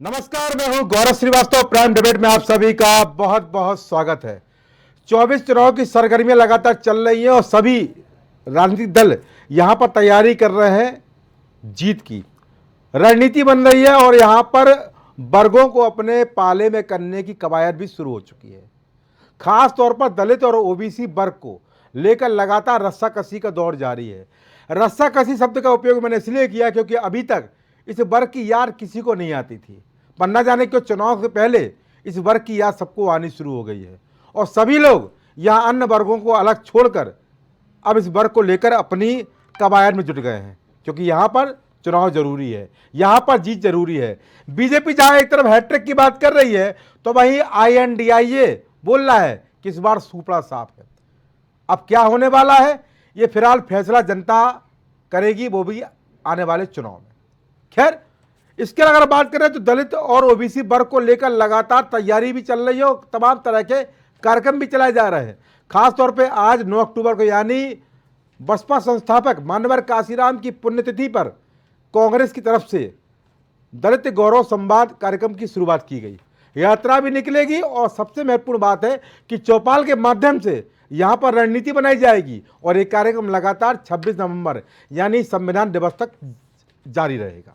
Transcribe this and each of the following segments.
नमस्कार, मैं हूं गौरव श्रीवास्तव। प्राइम डिबेट में आप सभी का बहुत बहुत स्वागत है। 24 चुनाव की सरगर्मियां लगातार चल रही हैं और सभी राजनीतिक दल यहां पर तैयारी कर रहे हैं जीत की। रणनीति बन रही है और यहां पर वर्गों को अपने पाले में करने की कवायद भी शुरू हो चुकी है। खास तौर पर दलित और ओबीसी वर्ग को लेकर लगातार रस्साकसी का दौर जारी है। रस्साकसी शब्द का उपयोग मैंने इसलिए किया क्योंकि अभी तक इस वर्ग की याद किसी को नहीं आती थी, पर न जाने क्यों चुनाव से पहले इस वर्ग की याद सबको आनी शुरू हो गई है और सभी लोग यहाँ अन्य वर्गों को अलग छोड़कर अब इस वर्ग को लेकर अपनी कवायद में जुट गए हैं, क्योंकि यहाँ पर चुनाव जरूरी है, यहाँ पर जीत जरूरी है। बीजेपी जहाँ एक तरफ हैट्रिक की बात कर रही है तो वहीं INDIA बोल रहा है कि इस बार सूपड़ा साफ है। अब क्या होने वाला है ये फिलहाल फैसला जनता करेगी, वो भी आने वाले चुनाव में। खैर, इसके अगर बात करें तो दलित और ओबीसी वर्ग को लेकर लगातार तैयारी भी चल रही है और तमाम तरह के कार्यक्रम भी चलाए जा रहे हैं। खासतौर पे आज 9 अक्टूबर को यानी बसपा संस्थापक मान्यवर काशीराम की पुण्यतिथि पर कांग्रेस की तरफ से दलित गौरव संवाद कार्यक्रम की शुरुआत की गई। यात्रा भी निकलेगी और सबसे महत्वपूर्ण बात है कि चौपाल के माध्यम से यहाँ पर रणनीति बनाई जाएगी और ये कार्यक्रम लगातार 26 नवंबर यानी संविधान दिवस तक जारी रहेगा।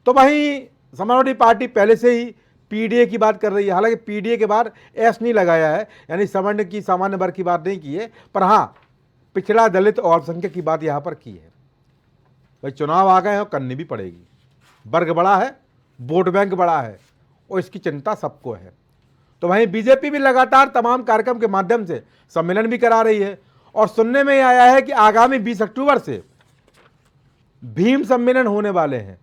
तो वहीं समाजवादी पार्टी पहले से ही पीडीए की बात कर रही है। हालांकि पीडीए के बाद एस नहीं लगाया है, यानी सवर्ण की सामान्य वर्ग की बात नहीं की है, पर हाँ पिछड़ा दलित और अल्पसंख्यक की बात यहाँ पर की है। भाई चुनाव आ गए हैं और करनी भी पड़ेगी। वर्ग बड़ा है, वोट बैंक बड़ा है और इसकी चिंता सबको है। तो वहीं बीजेपी भी लगातार तमाम कार्यक्रम के माध्यम से सम्मेलन भी करा रही है और सुनने में आया है कि आगामी 20 अक्टूबर से भीम सम्मेलन होने वाले हैं।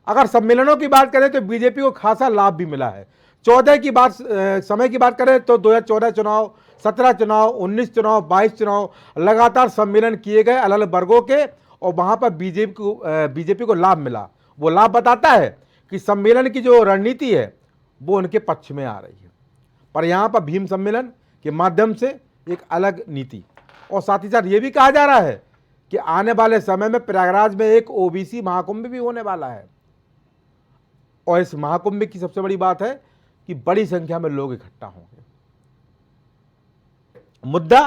अगर सम्मेलनों की बात करें तो बीजेपी को खासा लाभ भी मिला है। 14 की बात समय की बात करें तो 2014 चुनाव, 17 चुनाव, 19 चुनाव, 22 चुनाव लगातार सम्मेलन किए गए अलग अलग वर्गों के और वहां पर बीजेपी को लाभ मिला। वो लाभ बताता है कि सम्मेलन की जो रणनीति है वो उनके पक्ष में आ रही है। पर यहाँ पर भीम सम्मेलन के माध्यम से एक अलग नीति और साथ ही साथ ये भी कहा जा रहा है कि आने वाले समय में प्रयागराज में एक ओबीसी महाकुंभ भी होने वाला है और इस महाकुंभ की सबसे बड़ी बात है कि बड़ी संख्या में लोग इकट्ठा होंगे। मुद्दा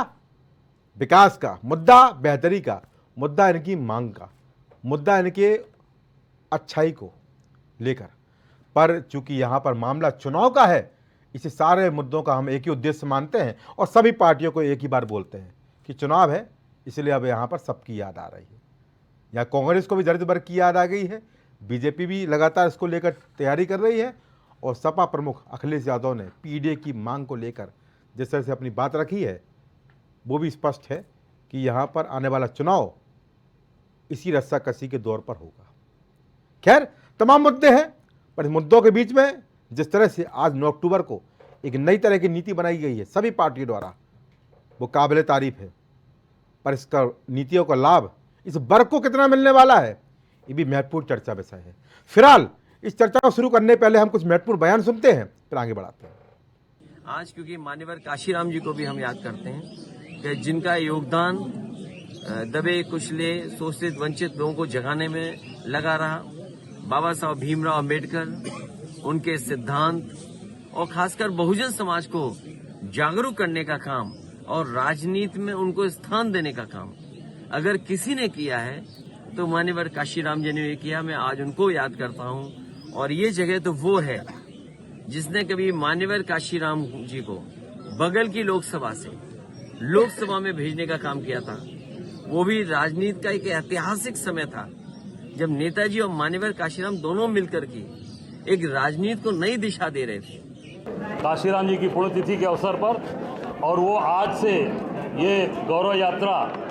विकास का, मुद्दा बेहतरी का, मुद्दा इनकी मांग का, मुद्दा इनके अच्छाई को लेकर। पर चूंकि यहां पर मामला चुनाव का है, इसे सारे मुद्दों का हम एक ही उद्देश्य मानते हैं और सभी पार्टियों को एक ही बार बोलते हैं कि चुनाव है, इसलिए अब यहां पर सबकी याद आ रही है। या कांग्रेस को भी दलित वर्ग की याद आ गई है, बीजेपी भी लगातार इसको लेकर तैयारी कर रही है और सपा प्रमुख अखिलेश यादव ने पीडीए की मांग को लेकर जिस तरह से अपनी बात रखी है वो भी स्पष्ट है कि यहाँ पर आने वाला चुनाव इसी रस्साकसी के दौर पर होगा। खैर, तमाम मुद्दे हैं, पर इस मुद्दों के बीच में जिस तरह से आज 9 अक्टूबर को एक नई तरह की नीति बनाई गई है सभी पार्टियों द्वारा, वो काबिल तारीफ है। पर इसका नीतियों का लाभ इस वर्ग को कितना मिलने वाला है ये भी महत्वपूर्ण चर्चा विषय है। फिलहाल इस चर्चा को शुरू करने पहले हम कुछ महत्वपूर्ण बयान सुनते हैं, फिर आगे बढ़ाते हैं। आज क्योंकि मान्यवर काशीराम जी को भी हम याद करते हैं कि जिनका योगदान दबे कुचले शोषित वंचित लोगों को जगाने में लगा रहा। बाबा साहब भीमराव अंबेडकर, उनके सिद्धांत और खासकर बहुजन समाज को जागरूक करने का काम और राजनीति में उनको स्थान देने का काम अगर किसी ने किया है तो मान्यवर काशीराम जी ने किया। मैं आज उनको याद करता हूं और ये जगह तो वो है जिसने कभी मान्यवर काशीराम जी को बगल की लोकसभा से लोकसभा में भेजने का काम किया था। वो भी राजनीति का एक ऐतिहासिक समय था जब नेताजी और मान्यवर काशीराम दोनों मिलकर के एक राजनीति को नई दिशा दे रहे थे। काशीराम जी की पुण्यतिथि के अवसर पर और वो आज से ये गौरव यात्रा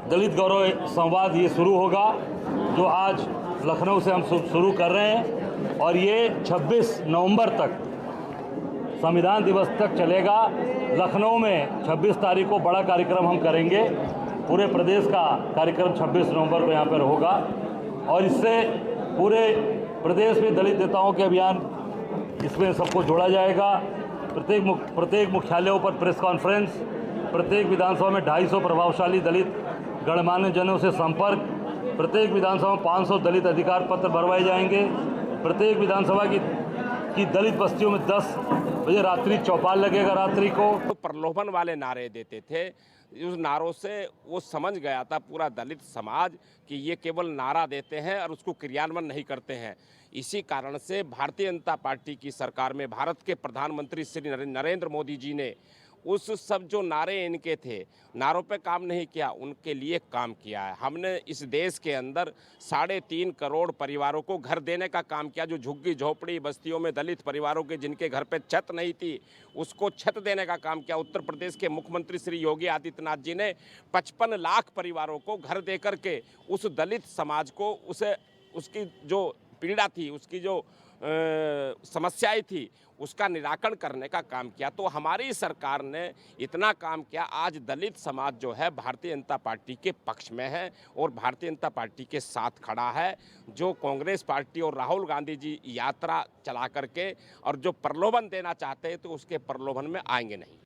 दलित गौरव संवाद ये शुरू होगा जो आज लखनऊ से हम शुरू कर रहे हैं और ये 26 नवंबर तक संविधान दिवस तक चलेगा। लखनऊ में 26 तारीख को बड़ा कार्यक्रम हम करेंगे। पूरे प्रदेश का कार्यक्रम 26 नवंबर को यहाँ पर होगा और इससे पूरे प्रदेश में दलित नेताओं के अभियान इसमें सबको जोड़ा जाएगा। प्रत्येक मुख्यालयों पर प्रेस कॉन्फ्रेंस, प्रत्येक विधानसभा में 250 प्रभावशाली दलित गणमान्य जनों से संपर्क, प्रत्येक विधानसभा में 500 दलित अधिकार पत्र भरवाए जाएंगे। प्रत्येक विधानसभा की दलित बस्तियों में 10 बजे रात्रि चौपाल लगेगा रात्रि को। तो प्रलोभन वाले नारे देते थे, उस नारों से वो समझ गया था पूरा दलित समाज कि ये केवल नारा देते हैं और उसको क्रियान्वयन नहीं करते हैं। इसी कारण से भारतीय जनता पार्टी की सरकार में भारत के प्रधानमंत्री श्री नरेंद्र मोदी जी ने उस सब जो नारे इनके थे, नारों पे काम नहीं किया, उनके लिए काम किया है। हमने इस देश के अंदर 3.5 करोड़ परिवारों को घर देने का काम किया। जो झुग्गी झोपड़ी बस्तियों में दलित परिवारों के जिनके घर पे छत नहीं थी, उसको छत देने का काम किया। उत्तर प्रदेश के मुख्यमंत्री श्री योगी आदित्यनाथ जी ने 55 लाख परिवारों को घर दे करके उस दलित समाज को उसकी जो पीड़ा थी, उसकी जो समस्याएं थी, उसका निराकरण करने का काम किया। तो हमारी सरकार ने इतना काम किया, आज दलित समाज जो है भारतीय जनता पार्टी के पक्ष में है और भारतीय जनता पार्टी के साथ खड़ा है। जो कांग्रेस पार्टी और राहुल गांधी जी यात्रा चला करके और जो प्रलोभन देना चाहते हैं, तो उसके प्रलोभन में आएंगे नहीं।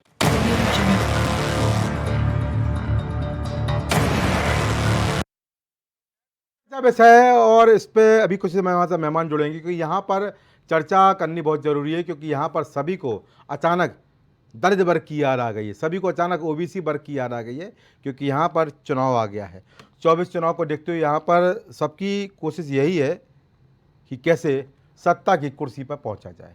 विषय है और इस पे अभी कुछ मेहमान जुड़ेंगे, क्योंकि यहाँ पर चर्चा करनी बहुत ज़रूरी है, क्योंकि यहाँ पर सभी को अचानक दलित वर्ग की याद आ गई है, सभी को अचानक ओबीसी वर्ग की याद आ गई है, क्योंकि यहाँ पर चुनाव आ गया है। 24 चुनाव को देखते हुए यहाँ पर सबकी कोशिश यही है कि कैसे सत्ता की कुर्सी पर पहुँचा जाए।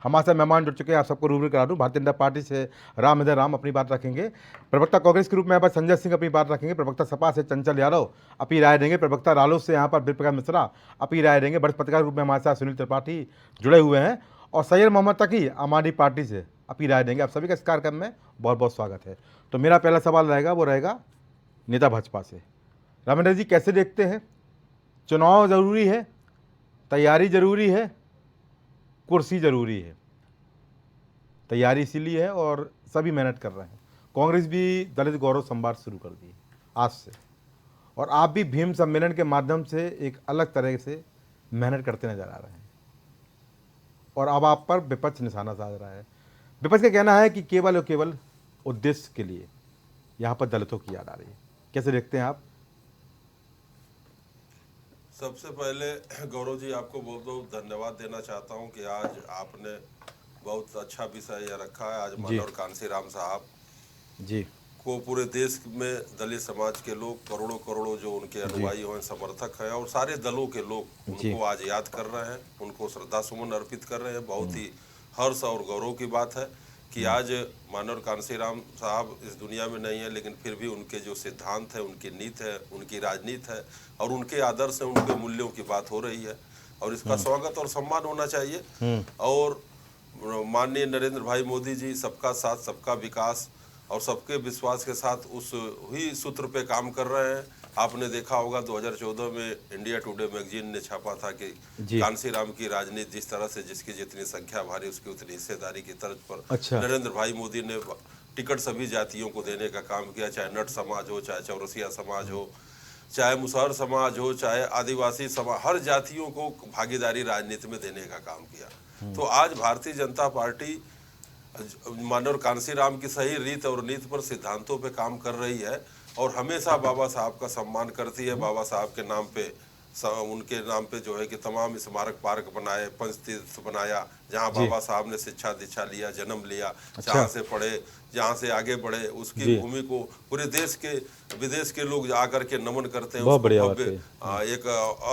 हमारे साथ मेहमान जुड़ चुके हैं, आप सबको रूबरू करा दूं। भारतीय जनता पार्टी से राम इधर राम अपनी बात रखेंगे, प्रवक्ता कांग्रेस के रूप में यहाँ पर संजय सिंह अपनी बात रखेंगे, प्रवक्ता सपा से चंचल यादव अपनी राय देंगे, प्रवक्ता रालोद से यहाँ पर विप्रकाश मिश्रा अपनी राय देंगे, वरिष्ठ पत्रकार के रूप में हमारे साथ सुनील त्रिपाठी जुड़े हुए हैं और सैयद मोहम्मद तकी आम आदमी पार्टी से अपनी राय देंगे। आप सभी का इस कार्यक्रम में बहुत बहुत स्वागत है। तो मेरा पहला सवाल रहेगा, वो रहेगा नेता भाजपा से। रामेंद्र जी, कैसे देखते हैं, चुनाव ज़रूरी है, तैयारी ज़रूरी है, कुर्सी ज़रूरी है? तैयारी इसीलिए है और सभी मेहनत कर रहे हैं। कांग्रेस भी दलित गौरव संवाद शुरू कर दी आज से, और आप भी भीम सम्मेलन के माध्यम से एक अलग तरह से मेहनत करते नजर आ रहे हैं, और अब आप पर विपक्ष निशाना साध रहा है। विपक्ष का कहना है कि केवल और केवल उद्देश्य के लिए यहाँ पर दलितों की याद आ रही है। कैसे देखते हैं आप? सबसे पहले गौरव जी, आपको बहुत बहुत धन्यवाद देना चाहता हूं कि आज आपने बहुत अच्छा विषय यह रखा है। आज मनोहर कांशीराम साहब जी को पूरे देश में दलित समाज के लोग करोड़ों करोड़ों जो उनके अनुयायी हैं, समर्थक हैं, और सारे दलों के लोग उनको आज याद कर रहे हैं, उनको श्रद्धा सुमन अर्पित कर रहे हैं। बहुत ही हर्ष और गौरव की बात है कि आज मनोहर कांशीराम साहब इस दुनिया में नहीं है, लेकिन फिर भी उनके जो सिद्धांत है, उनकी नीति है, उनकी राजनीति है और उनके आदर्श है, उनके मूल्यों की बात हो रही है, और इसका स्वागत और सम्मान होना चाहिए। और माननीय नरेंद्र भाई मोदी जी सबका साथ, सबका विकास और सबके विश्वास के साथ उस ही सूत्र पे काम कर रहे हैं। आपने देखा होगा 2014 में इंडिया टुडे मैगजीन ने छापा था कि कांशीराम की राजनीति जिस तरह से, जिसकी जितनी संख्या भारी उसकी उतनी हिस्सेदारी की तर्ज पर नरेंद्र भाई मोदी ने टिकट सभी जातियों को देने का काम किया, चाहे नट समाज हो, चाहे चौरसिया समाज हो, चाहे मुसहर समाज हो, चाहे आदिवासी समाज, हर जातियों को भागीदारी राजनीति में देने का काम किया। तो आज भारतीय जनता पार्टी मनोहर कांशीराम की सही रीत और नीति पर, सिद्धांतों पे काम कर रही है और हमेशा बाबा साहब का सम्मान करती है। बाबा साहब के नाम पे, उनके नाम पे जो है कि तमाम स्मारक पार्क बनाए, पंचतीर्थ बनाया, जहाँ बाबा साहब ने शिक्षा दीक्षा लिया, जन्म लिया, जहाँ से पढ़े, जहाँ से आगे बढ़े, उसकी भूमि को पूरे देश के विदेश के लोग आकर के नमन करते हैं। भव्य एक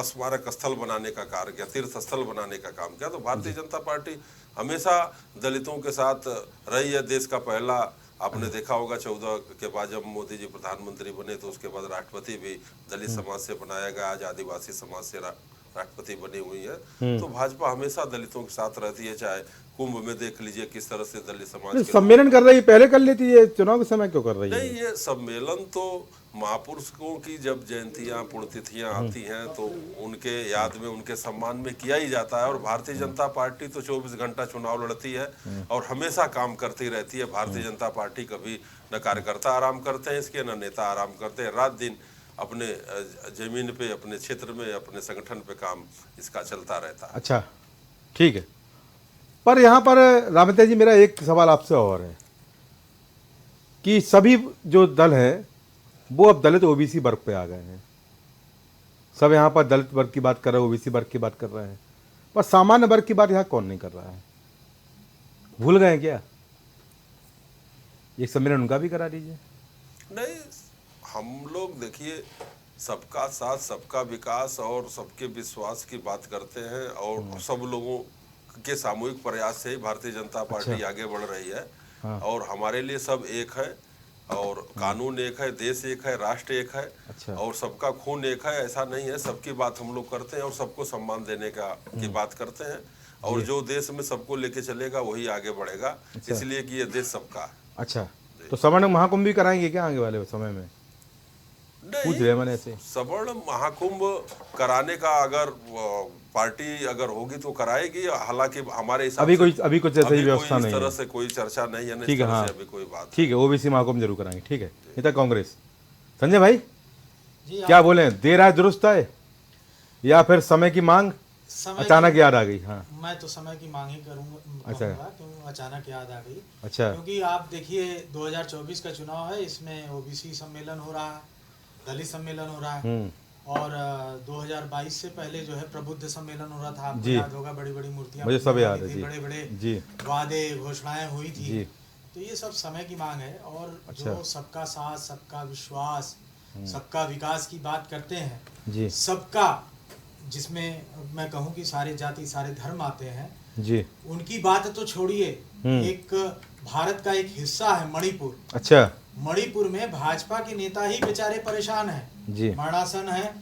स्मारक स्थल बनाने का कार्य किया, तीर्थ स्थल बनाने का काम किया। तो भारतीय जनता पार्टी हमेशा दलितों के साथ रही है। देश का पहला, आपने देखा होगा 14 के बाद जब मोदी जी प्रधानमंत्री बने तो उसके बाद राष्ट्रपति भी दलित समाज से बनाया गया, आज आदिवासी समाज से राष्ट्रपति बनी हुई है। तो भाजपा हमेशा दलितों के साथ रहती है। चाहे कुंभ में देख लीजिए किस तरह से दलित समाज सम्मेलन कर रही है, पहले कर लेती है, चुनाव के समय क्यों कर रही है? नहीं, ये सम्मेलन तो महापुरुषों की जब जयंतियां, पुण्यतिथियां आती हैं तो उनके याद में, उनके सम्मान में किया ही जाता है। और भारतीय जनता पार्टी तो 24 घंटा चुनाव लड़ती है और हमेशा काम करती रहती है। भारतीय जनता पार्टी कभी न कार्यकर्ता आराम करते हैं इसके, न नेता आराम करते हैं। रात दिन अपने जमीन पे, अपने क्षेत्र में, अपने संगठन पे काम इसका चलता रहता है। अच्छा, ठीक है। पर यहाँ पर रामेंद्र जी, मेरा एक सवाल आपसे और है कि सभी जो दल है वो अब दलित ओबीसी वर्ग पे आ गए हैं। सब यहाँ पर दलित वर्ग की बात कर रहे हैं, ओबीसी वर्ग की बात कर रहे हैं। पर सामान्य वर्ग की बात यहाँ कौन नहीं कर रहा है? भूल गए क्या? एक सम्मेलन उनका भी करा दीजिए। नहीं, हम लोग देखिए सबका साथ सबका विकास और सबके विश्वास की बात करते हैं और सब लोगों के सामूहिक प्रयास से ही भारतीय जनता पार्टी आगे बढ़ रही है। और हमारे लिए सब एक है और कानून एक है, देश एक है, राष्ट्र एक है और सबका खून एक है। ऐसा नहीं है, सबकी बात हम लोग करते हैं और सबको सम्मान देने की बात करते हैं और जो देश में सबको लेके चलेगा वही आगे बढ़ेगा, इसलिए कि ये देश सबका है। अच्छा, तो सवर्ण महाकुंभ भी कराएंगे क्या आगे वाले समय में? पूछ रहे मैंने ऐसे। सवर्ण महाकुंभ कराने का अगर पार्टी अगर होगी तो कराएगी, हालांकि हमारे अभी कुछ ऐसी व्यवस्था नहीं है, इस तरह से कोई चर्चा नहीं है। ठीक है, हाँ अभी कोई बात ठीक है, ओबीसी महाकुंभ जरूर कराएंगे। ठीक है, नेता कांग्रेस संजय भाई क्या बोले, देर आए दुरुस्त आए या फिर समय की मांग अचानक याद आ गई? हाँ, मैं तो समय की मांग ही करूंगा। अच्छा, क्यों अचानक याद आ गई? अच्छा, क्योंकि आप देखिए 2024 का चुनाव है, इसमें ओबीसी सम्मेलन हो रहा है, दलित सम्मेलन हो रहा है और 2022 से पहले जो है प्रबुद्ध सम्मेलन हो रहा था। आपको याद होगा, बड़ी बड़ी मूर्तियां, मुझे सब याद है, बड़े बड़े वादे घोषणाएं हुई थी। तो ये सब समय की मांग है और जो सबका साथ सबका विश्वास सबका विकास की बात करते हैं, सबका, जिसमें मैं कहूँ कि सारे जाति सारे धर्म आते हैं जी, उनकी बात तो छोड़िए। एक भारत का एक हिस्सा है मणिपुर। अच्छा, मणिपुर में भाजपा के नेता ही बेचारे परेशान हैं, मरणासन है,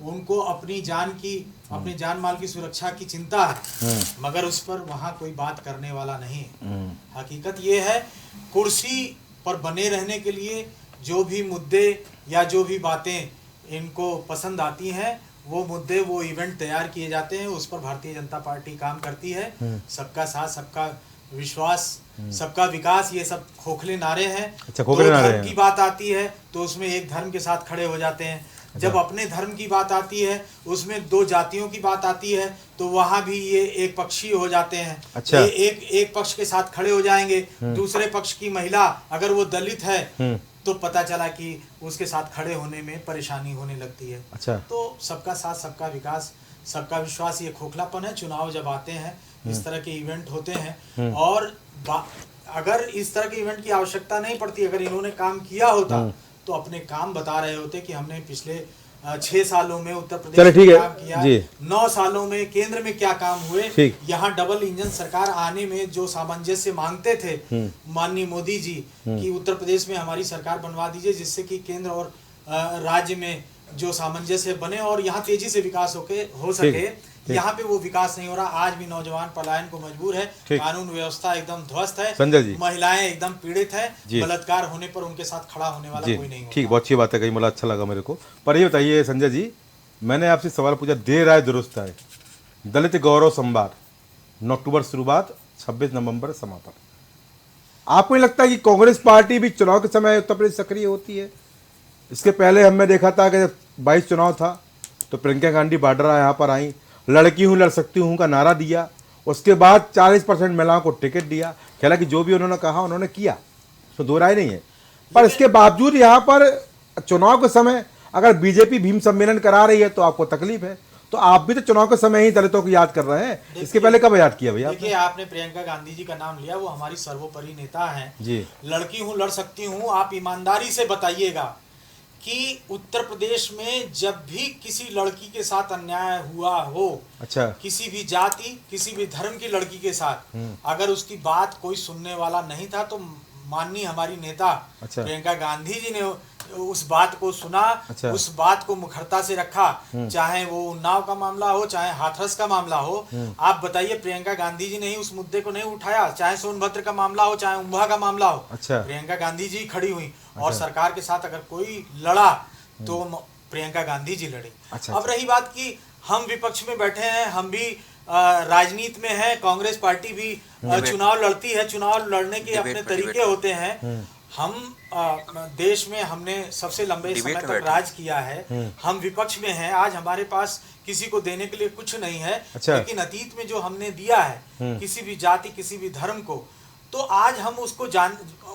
उनको अपनी जान माल की सुरक्षा की चिंता है, मगर उस पर वहां कोई बात करने वाला नहीं है। हकीकत ये है, कुर्सी पर बने रहने के लिए जो भी मुद्दे या जो भी बातें इनको पसंद आती हैं, वो मुद्दे, वो इवेंट तैयार किए जाते हैं, उस पर भारतीय जनता पार्टी काम करती है। सबका साथ सबका विश्वास सबका विकास, ये सब खोखले नारे हैं। अच्छा, खोखले नारे धर्म की बात आती है तो उसमें एक धर्म के साथ खड़े हो जाते हैं। जब अपने धर्म की बात आती है, उसमें दो जातियों की बात आती है, तो वहां भी ये एक पक्षी हो जाते हैं। अच्छा, एक पक्ष के साथ खड़े हो जाएंगे, दूसरे पक्ष की महिला अगर वो दलित है तो पता चला कि उसके साथ खड़े होने में परेशानी होने लगती है। अच्छा, तो सबका साथ सबका विकास सबका विश्वास, ये खोखलापन है। चुनाव जब आते हैं, इस तरह के इवेंट होते हैं और अगर इस तरह के इवेंट की आवश्यकता नहीं पड़ती, अगर इन्होंने काम किया होता तो अपने काम बता रहे होते कि हमने पिछले 6 सालों में उत्तर प्रदेश में काम किया, 9 सालों में केंद्र में क्या काम हुए। यहाँ डबल इंजन सरकार आने में जो सामंजस्य मांगते थे माननीय मोदी जी कि उत्तर प्रदेश में हमारी सरकार बनवा दीजिए, जिससे कि केंद्र और राज्य में जो सामंजस्य बने और यहाँ तेजी से विकास हो सके, यहाँ पे वो विकास नहीं हो रहा। आज भी नौजवान पलायन को मजबूर है, कानून व्यवस्था एकदम ध्वस्त है, संजय जी, महिलाएं एकदम पीड़ित है, बलात्कार होने पर उनके साथ खड़ा होने वाला कोई नहीं होता। ठीक, बहुत अच्छी बात है, कहीं मुझे अच्छा लगा मेरे को। पर ये बताइए संजय जी, मैंने आपसे सवाल पूछा, देर आए दुरुस्त आए, दलित गौरव संवाद 9 अक्टूबर शुरुआत, 26 नवंबर समापन। आपको नहीं लगता कि कांग्रेस पार्टी भी चुनाव के समय उत्तर प्रदेश सक्रिय होती है? इसके पहले हमने देखा था कि जब 22 चुनाव था तो प्रियंका गांधी वाड्रा यहाँ पर आई, लड़की हूँ लड़ सकती हूँ का नारा दिया, उसके बाद 40% महिलाओं को टिकट दिया। हालांकि जो भी उन्होंने कहा उन्होंने किया, तो दो राय नहीं है। पर इसके बावजूद यहाँ पर चुनाव के समय अगर बीजेपी भीम सम्मेलन करा रही है तो आपको तकलीफ है, तो आप भी तो चुनाव के समय ही दलितों को याद कर रहे हैं। इसके पहले कब याद किया भैया? देखिए, आपने प्रियंका गांधी जी का नाम लिया, वो हमारी सर्वोपरि नेता हैं जी। लड़की हूँ लड़ सकती हूँ, आप ईमानदारी से बताइएगा कि उत्तर प्रदेश में जब भी किसी लड़की के साथ अन्याय हुआ हो, अच्छा, किसी भी जाति किसी भी धर्म की लड़की के साथ, अगर उसकी बात कोई सुनने वाला नहीं था, तो माननीय हमारी नेता प्रियंका गांधी जी ने उस बात को सुना, उस बात को मुखरता से रखा। चाहे वो उन्नाव का मामला हो, चाहे हाथरस का मामला हो, आप बताइए, प्रियंका गांधी जी ने ही उस मुद्दे को नहीं उठाया। चाहे सोनभद्र का मामला हो, चाहे उम्भा का मामला हो, प्रियंका गांधी जी खड़ी हुई और सरकार के साथ अगर कोई लड़ा तो प्रियंका गांधी जी लड़ी। अब रही बात कि हम विपक्ष में बैठे हैं, हम भी राजनीति में है, कांग्रेस पार्टी भी चुनाव लड़ती है, चुनाव लड़ने के अपने तरीके होते हैं। हम देश में हमने सबसे लंबे समय तक राज किया है, हम विपक्ष में हैं, आज हमारे पास किसी को देने के लिए कुछ नहीं है। लेकिन अतीत में जो हमने दिया है किसी भी जाति किसी भी धर्म को, तो आज हम उसको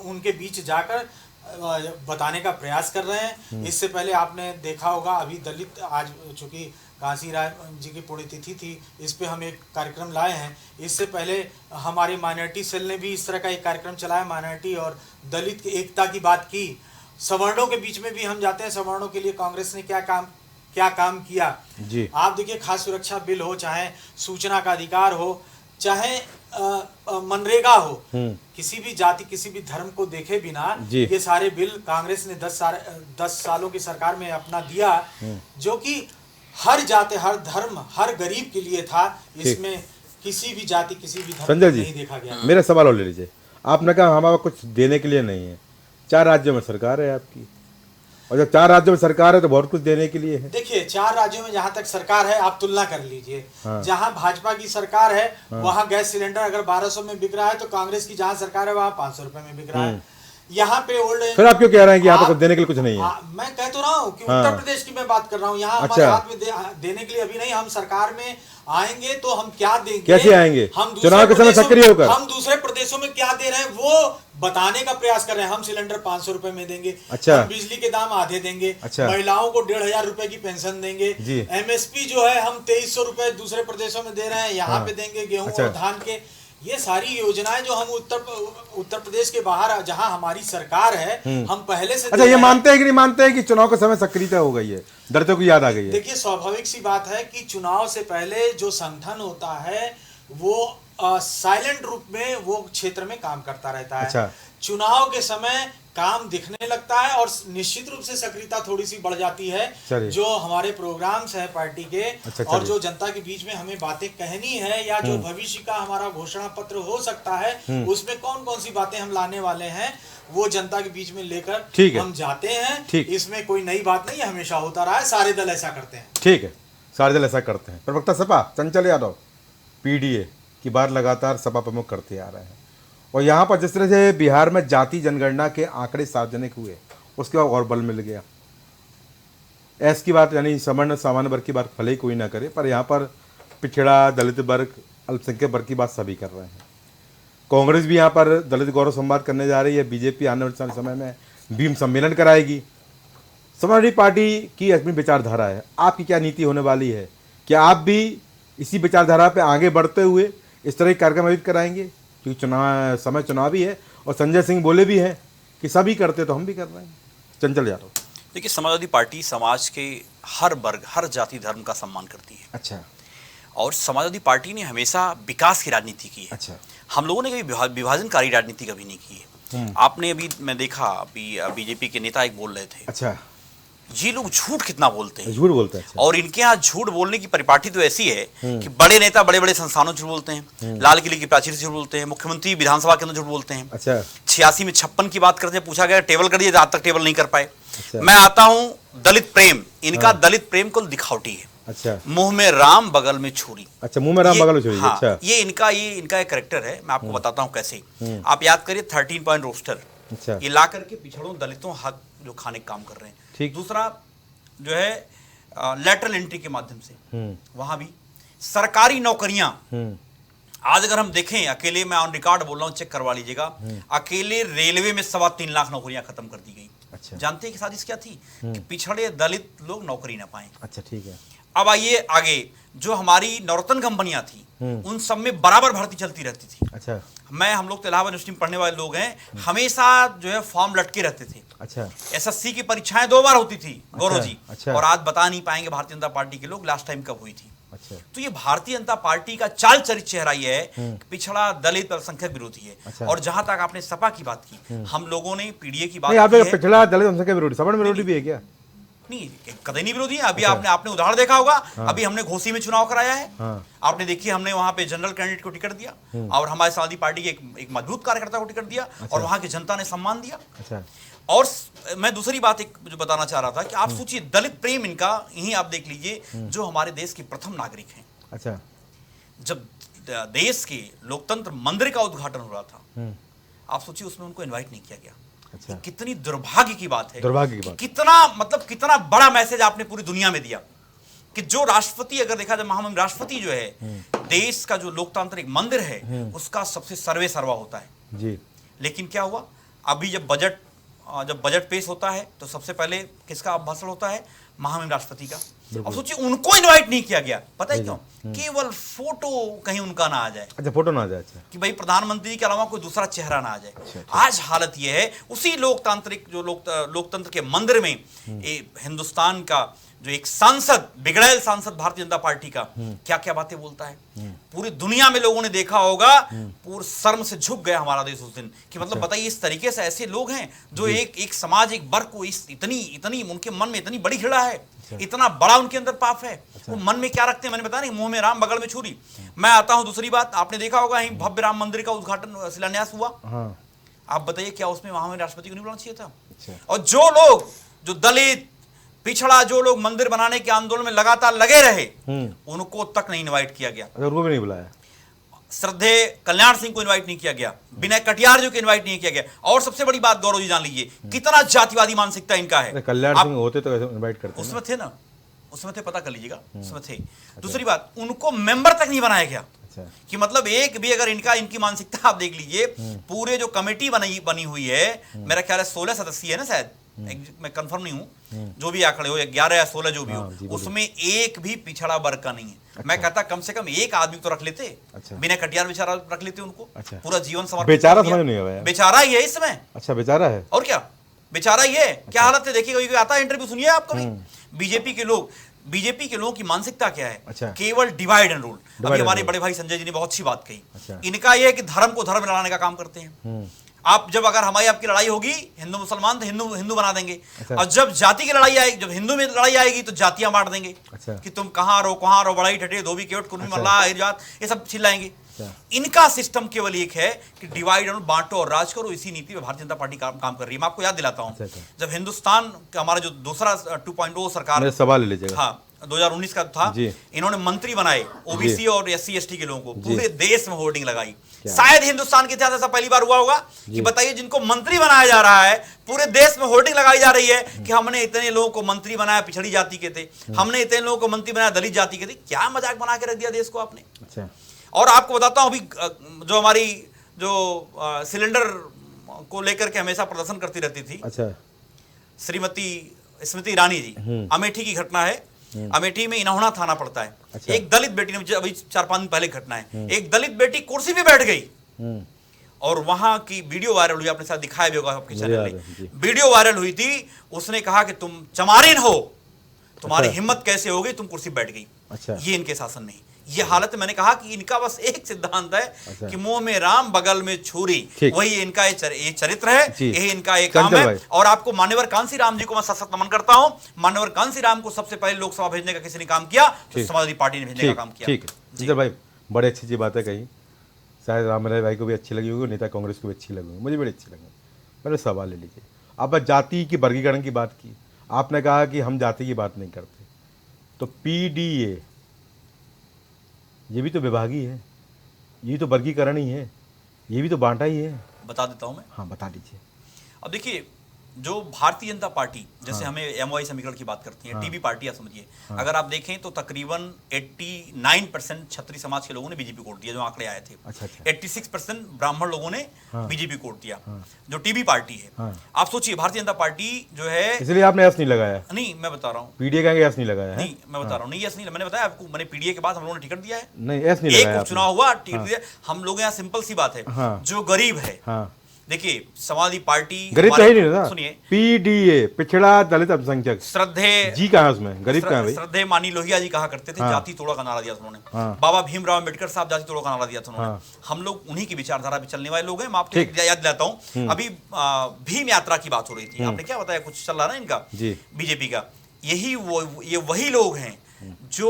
उनके बीच जाकर बताने का प्रयास कर रहे हैं। इससे पहले आपने देखा होगा, अभी दलित, आज चूंकि काशीराम जी की पुण्यतिथि थी, इस पे हम एक कार्यक्रम लाए हैं। इससे पहले हमारी माइनॉरिटी सेल ने भी इस तरह का एक कार्यक्रम चलाया, माइनॉरिटी और दलित की एकता की बात की। सवर्णों के बीच में भी हम जाते हैं, सवर्णों के लिए कांग्रेस ने क्या काम किया जी। आप देखिए, खाद्य सुरक्षा बिल हो, चाहे सूचना का अधिकार हो, चाहे मनरेगा हो, किसी भी जाति किसी भी धर्म को देखे बिना ये सारे बिल कांग्रेस ने 10 सालों की सरकार में अपना दिया, जो कि हर जाति, हर धर्म, हर गरीब के लिए था। इसमें किसी भी जाति किसी भी धर्म को नहीं देखा गया। मेरा सवाल और ले लीजिए। आपने कहा हमारा कुछ देने के लिए नहीं है, 4 राज्यों में सरकार है आपकी, और जब 4 राज्यों में सरकार है तो बहुत कुछ देने के लिए है। देखिए, 4 राज्यों में जहां तक सरकार है, आप तुलना कर लीजिए। जहां भाजपा की सरकार है वहां गैस सिलेंडर अगर 1200 में बिक रहा है, तो कांग्रेस की जहां सरकार है वहां 500 रुपए में बिक रहा है। यहाँ पे ओल्ड, फिर आप क्यों कह रहे हैं कि यहाँ पे कुछ देने के लिए कुछ नहीं है? मैं कह तो रहा हूँ कि उत्तर प्रदेश की मैं बात कर रहा हूँ। यहाँ हमारे हाथ में देने के लिए अभी नहीं। हम सरकार में आएंगे तो हम क्या देंगे, कैसे आएंगे, हम चुनाव के समय सक्रिय होकर हम दूसरे प्रदेशों में क्या दे रहे हैं वो बताने का प्रयास कर रहे हैं। हम सिलेंडर 500 रुपए में देंगे, हम बिजली के दाम आधे देंगे, महिलाओं को 1500 रुपए की पेंशन देंगे, MSP जो है हम 2300 रुपए दूसरे प्रदेशों में दे रहे हैं, यहाँ पे देंगे गेहूं और धान के। ये सारी योजनाएं जो हम उत्तर प्रदेश के बाहर जहां हमारी सरकार है, हम पहले से। अच्छा, ये मानते हैं कि नहीं मानते हैं कि चुनाव के समय सक्रियता हो गई है, दलितों को याद आ गई है? देखिए, स्वाभाविक सी बात है कि चुनाव से पहले जो संगठन होता है वो साइलेंट रूप में वो क्षेत्र में काम करता रहता है। अच्छा। चुनाव के समय काम दिखने लगता है और निश्चित रूप से सक्रियता थोड़ी सी बढ़ जाती है। जो हमारे प्रोग्राम्स हैं पार्टी के, और जो जनता के बीच में हमें बातें कहनी है, या जो भविष्य का हमारा घोषणा पत्र हो सकता है, उसमें कौन कौन सी बातें हम लाने वाले हैं, वो जनता के बीच में लेकर हम जाते हैं। इसमें कोई नई बात नहीं है, हमेशा होता रहा है, सारे दल ऐसा करते हैं। ठीक है, सारे दल ऐसा करते हैं। प्रवक्ता सपा चंचल यादव PDA की बार लगातार सपा प्रमुख करते आ रहे हैं, और यहाँ पर जिस तरह से बिहार में जाति जनगणना के आंकड़े सार्वजनिक हुए, उसके बाद और बल मिल गया। एस की बात, यानी सवर्ण सामान्य वर्ग की बात भले ही कोई ना करे, पर यहाँ पर पिछड़ा, दलित वर्ग, अल्पसंख्यक वर्ग की बात सभी कर रहे हैं। कांग्रेस भी यहाँ पर दलित गौरव संवाद करने जा रही है। बीजेपी आने वाले समय में भीम सम्मेलन कराएगी। समाजवादी पार्टी की अपनी विचारधारा है, आपकी क्या नीति होने वाली है? क्या आप भी इसी विचारधारा पर आगे बढ़ते हुए इस तरह के कार्यक्रम आयोजित कराएंगे? क्योंकि समय चुनावी है, और संजय सिंह बोले भी हैं कि सभी करते तो हम भी कर रहे हैं। चंचल यादव, देखिए, समाजवादी पार्टी समाज के हर वर्ग, हर जाति धर्म का सम्मान करती है। अच्छा। और समाजवादी पार्टी ने हमेशा विकास की राजनीति की है। अच्छा। हम लोगों ने कभी विभाजनकारी राजनीति कभी नहीं की है। आपने अभी, मैं देखा अभी बीजेपी के नेता एक बोल रहे थे। अच्छा। ये लोग झूठ कितना बोलते हैं, झूठ बोलते हैं। अच्छा। और इनके यहाँ झूठ बोलने की परिपाटी तो ऐसी है कि बड़े नेता बड़े बड़े संस्थानों झूठ बोलते हैं, लाल किले की प्राचीर से झूठ बोलते हैं, मुख्यमंत्री विधानसभा के अंदर झूठ बोलते हैं। अच्छा। 86 में 56 की बात करते हैं, पूछा गया टेबल कर दिए, आज तक टेबल नहीं कर पाए। अच्छा। मैं आता हूँ दलित प्रेम, इनका दलित प्रेम कुल दिखावटी है। अच्छा। मुंह में राम बगल में छुरी। अच्छा, मुंह में राम बगल में छुरी। हाँ, अच्छा। ये इनका एक कैरेक्टर है। मैं आपको बताता हूँ कैसे। आप याद करिए 13 पॉइंट रोस्टर, अच्छा, ये ला करके पिछड़ों दलितों हक जो खाने का काम कर रहे हैं। ठीक। दूसरा जो है लेटरल एंट्री के माध्यम से, वहां भी सरकारी नौकरियां, आज अगर हम देखें, अकेले मैं ऑन रिकॉर्ड बोल रहा हूं, चेक करवा लीजिएगा, अकेले रेलवे में 3.25 लाख नौकरियां खत्म कर दी गई। अच्छा। जानते हैं कि साजिश क्या थी? कि पिछड़े दलित लोग नौकरी ना पाएं। अच्छा, ठीक है। अब आइए आगे, जो हमारी नवरत्न कंपनियां थी, उन सब में बराबर भर्ती चलती रहती थी। अच्छा। हम लोग तो इलाहाबाद यूनिवर्सिटी में पढ़ने वाले लोग हैं, हमेशा जो है फॉर्म लटके रहते थे। अच्छा। SSC की परीक्षाएं 2 बार होती थी, गौरव जी। अच्छा। और आज बता नहीं पाएंगे भारतीय जनता पार्टी के लोग लास्ट टाइम कब हुई थी। अच्छा। तो ये भारतीय जनता पार्टी का चाल चरित चेहरा ये है कि पिछड़ा दलित अल्पसंख्यक विरोधी है। अच्छा। और जहां तक आपने सपा की बात की, हम लोगों ने PDA की बात नहीं, की है। पिछड़ा दलित अल्पसंख्यक विरोधी, सवर्ण विरोधी भी है क्या? नहीं, कतई नहीं विरोधी है। अभी आपने उदाहरण देखा होगा। अभी हमने घोसी में चुनाव कराया है। आपने देखिए, हमने वहां पे जनरल कैंडिडेट को टिकट दिया, और हमारे समाजवादी पार्टी के एक मजबूत कार्यकर्ता को टिकट दिया। अच्छा। और वहां की जनता ने सम्मान दिया। अच्छा। और मैं दूसरी बात एक जो बताना चाह रहा था कि आप सोचिए, दलित प्रेम इनका, यही आप देख लीजिए, जो हमारे देश के प्रथम नागरिक हैं। अच्छा। जब देश के लोकतंत्र मंदिर का उद्घाटन हो रहा था, आप सोचिए, उसमें उनको इनवाइट नहीं किया गया। अच्छा। कितनी दुर्भाग्य की बात है, दुर्भाग्य की बात। कितना बड़ा मैसेज आपने पूरी दुनिया में दिया कि जो राष्ट्रपति, अगर देखा जाए, महामहिम राष्ट्रपति जो है, देश का जो लोकतांत्रिक मंदिर है, उसका सबसे सर्वे सर्वा होता है जी। लेकिन क्या हुआ, अभी जब बजट जब बजट पेश होता है तो सबसे पहले किसका भाषण होता है? महामहिम राष्ट्रपति का। अब सोचिए उनको इनवाइट नहीं किया गया, पता है क्यों? केवल फोटो कहीं उनका ना आ जाए। अच्छा, फोटो ना आ जाए। अच्छा, कि भाई प्रधानमंत्री के अलावा कोई दूसरा चेहरा ना आ जाए। आज हालत यह है, उसी लोकतांत्रिक जो लोकतंत्र के मंदिर में हिंदुस्तान का जो एक सांसद, बिगड़ैल सांसद भारतीय जनता पार्टी का क्या क्या बातें बोलता है। पूरी दुनिया में लोगों ने देखा होगा, पूरे शर्म से झुक गया हमारा देश उस दिन कि मतलब बताइए इस तरीके से ऐसे लोग हैं जो एक समाज, एक वर्ग को इतनी उनके मन में इतनी बड़ी घृणा है, इतना बड़ा उनके अंदर पाप है। वो मन में क्या रखते हैं मैंने बताया नहीं, मुंह में राम बगल में छुरी। मैं आता हूं, दूसरी बात आपने देखा होगा यहीं भव्य राम मंदिर का उद्घाटन शिलान्यास हुआ। आप बताइए क्या उसमें महामहिम राष्ट्रपति को नहीं बुलाना चाहिए था? और जो लोग, जो दलित पिछड़ा, जो लोग मंदिर बनाने के आंदोलन में लगातार लगे रहे, उनको तक नहीं इनवाइट किया गया। उनको भी नहीं बुलाया। श्रद्धेय कल्याण सिंह को इनवाइट नहीं किया गया, विनय कटियार जी को इनवाइट नहीं किया गया। और सबसे बड़ी बात गौरव जी जान लीजिए, कितना जातिवादी मानसिकता इनका है। कल्याण सिंह होते तो इनवाइट करते, उसमें थे ना, उसमें थे, पता कर लीजिएगा, उसमें थे। दूसरी बात, उनको मेंबर तक नहीं बनाया गया। कि मतलब एक भी अगर इनकी मानसिकता आप देख लीजिए, पूरे जो कमेटी बनी हुई है, मेरा ख्याल है 16 सदस्यीय है ना शायद, मैं कंफर्म नहीं हूं, जो भी आंकड़े हो 11 या 16 जो भी हो, उसमें एक भी पिछड़ा वर्ग का नहीं है। मैं कहता कम से कम एक आदमी तो रख लेते। विनय कटियार बेचारा रख लेते उनको। पूरा जीवन समर्पित। बेचारा समझ नहीं आया, बेचारा ही है इसमें। अच्छा, बेचारा है और क्या, बेचारा ही है। क्या हालत है देखिए, आता है इंटरव्यू, सुनिए आप कभी। बीजेपी के लोगों की मानसिकता क्या है? केवल डिवाइड एंड रूल। अभी हमारे बड़े भाई संजय जी ने बहुत अच्छी बात कही। इनका यह है कि धर्म को धर्म लड़ाने का काम करते हैं। आप जब अगर हमारी आपकी लड़ाई होगी हिंदू मुसलमान, तो हिंदू बना देंगे। और जब जाति की लड़ाई आएगी, जब हिंदू में लड़ाई आएगी तो जातियां बांट देंगे। कि तुम कहां रहो, बड़ाई ठटे धोबी केवट कुर्मी मल्ला जात, ये सब चिल्लाएंगे। इनका सिस्टम केवल एक है कि डिवाइड और बांटो और राज करो। इसी नीति में भारतीय जनता पार्टी काम कर रही है। मैं आपको याद दिलाता हूं, जब हिंदुस्तान हमारा जो दूसरा 2.0 सरकार, सवाल ले लीजिएगा, हाँ 2019 का था, इन्होंने मंत्री बनाए ओबीसी और SC ST के लोगों को, पूरे देश में होर्डिंग लगाई। शायद हिंदुस्तान के इतिहास ऐसा पहली बार हुआ होगा कि बताइए जिनको मंत्री बनाया जा रहा है, पूरे देश में होर्डिंग लगाई जा रही है कि हमने इतने लोगों को मंत्री बनाया पिछड़ी जाति के थे, हमने इतने लोगों को मंत्री बनाया दलित जाति के थे। क्या मजाक बना के रख दिया देश को आपने। और आपको बताता हूं, अभी जो हमारी जो सिलेंडर को लेकर के हमेशा प्रदर्शन करती रहती थी, श्रीमती स्मृति ईरानी जी, अमेठी की घटना है। अमेठी में इन्होना थाना पड़ता है। एक दलित बेटी ने, अभी 4-5 दिन पहले घटना है, एक दलित बेटी कुर्सी पे बैठ गई और वहां की वीडियो वायरल हुई। आपने शायद दिखाया भी होगा आपके चैनल में, वीडियो वायरल हुई थी। उसने कहा कि तुम चमारिन हो, तुम्हारी हिम्मत कैसे हो गई, तुम कुर्सी पे बैठ गई। ये इनके शासन नहीं, ये हालत। मैंने कहा कि इनका बस एक सिद्धांत है कि मुंह में राम बगल में छुरी, वही इनका ये चरित्र है, यही इनका एक काम है। और आपको मान्यवर कांसी राम जी को मैं सशक्त नमन करता हूं। मान्यवर कांसी राम को सबसे पहले लोकसभा भेजने का किसी ने काम किया, तो समाजवादी पार्टी ने भेजने का काम किया। ठीक है भाई, बड़े अच्छी बातें कही। शायद राम भाई को भी अच्छी लगी होगी, नेता कांग्रेस को भी अच्छी लगी, मुझे बड़ी अच्छी लगी। मेरे सवाल ले लीजिए, अब जाति की वर्गीकरण की बात की, आपने कहा कि हम जाति की बात नहीं करते, तो PDA ये भी तो विभागीय है, ये तो वर्गीकरण ही है, ये भी तो बांटा ही है। बता देता हूं मैं। हाँ, बता दीजिए। अब देखिए, जो भारतीय जनता पार्टी जैसे हमें MOI समीकरण की बात करती है, टीबी पार्टी आप समझिए, अगर आप देखें तो तकरीबन 89% क्षत्रिय समाज के लोगों ने बीजेपी को वोट दिया, जो आंकड़े आए थे। 86% ब्राह्मण लोगों ने बीजेपी को वोट दिया, जो टीबी पार्टी है। आप सोचिए, भारतीय जनता पार्टी जो है, इसलिए आपने एस नहीं लगाया? नहीं, मैं बता रहा हूँ, PDA का एस नहीं लगाया? नहीं, मैं बता रहा हूँ, नहीं एस नहीं, मैंने बताया आपको, मैंने PDA के बाद हम लोगों ने टिकट दिया है। नहीं, एस नहीं लगाया। एक उपचुनाव हुआ, टिकट दिया हम लोग। यहाँ सिंपल सी बात है, जो गरीब है, देखिए समाजवादी पार्टी गरीब तो ही नहीं था। सुनिए, PDA पिछड़ा दलित अल्पसंख्यक, श्रद्धेय जी कहाँ है उसमें, गरीब कहाँ है? श्रद्धेय मानी लोहिया जी कहा करते थे, जाति तोड़ो का नारा दिया था उन्होंने। बाबा भीमराव अम्बेडकर साहब जाति तोड़ो का नारा दिया था उन्होंने। हम लोग उन्हीं की विचारधारा पे चलने वाले लोग हैं। मैं आपको याद दिलाता हूँ, अभी भीम यात्रा की बात हो रही थी, आपने क्या बताया, कुछ चल रहा ना इनका बीजेपी का, ये वही लोग हैं जो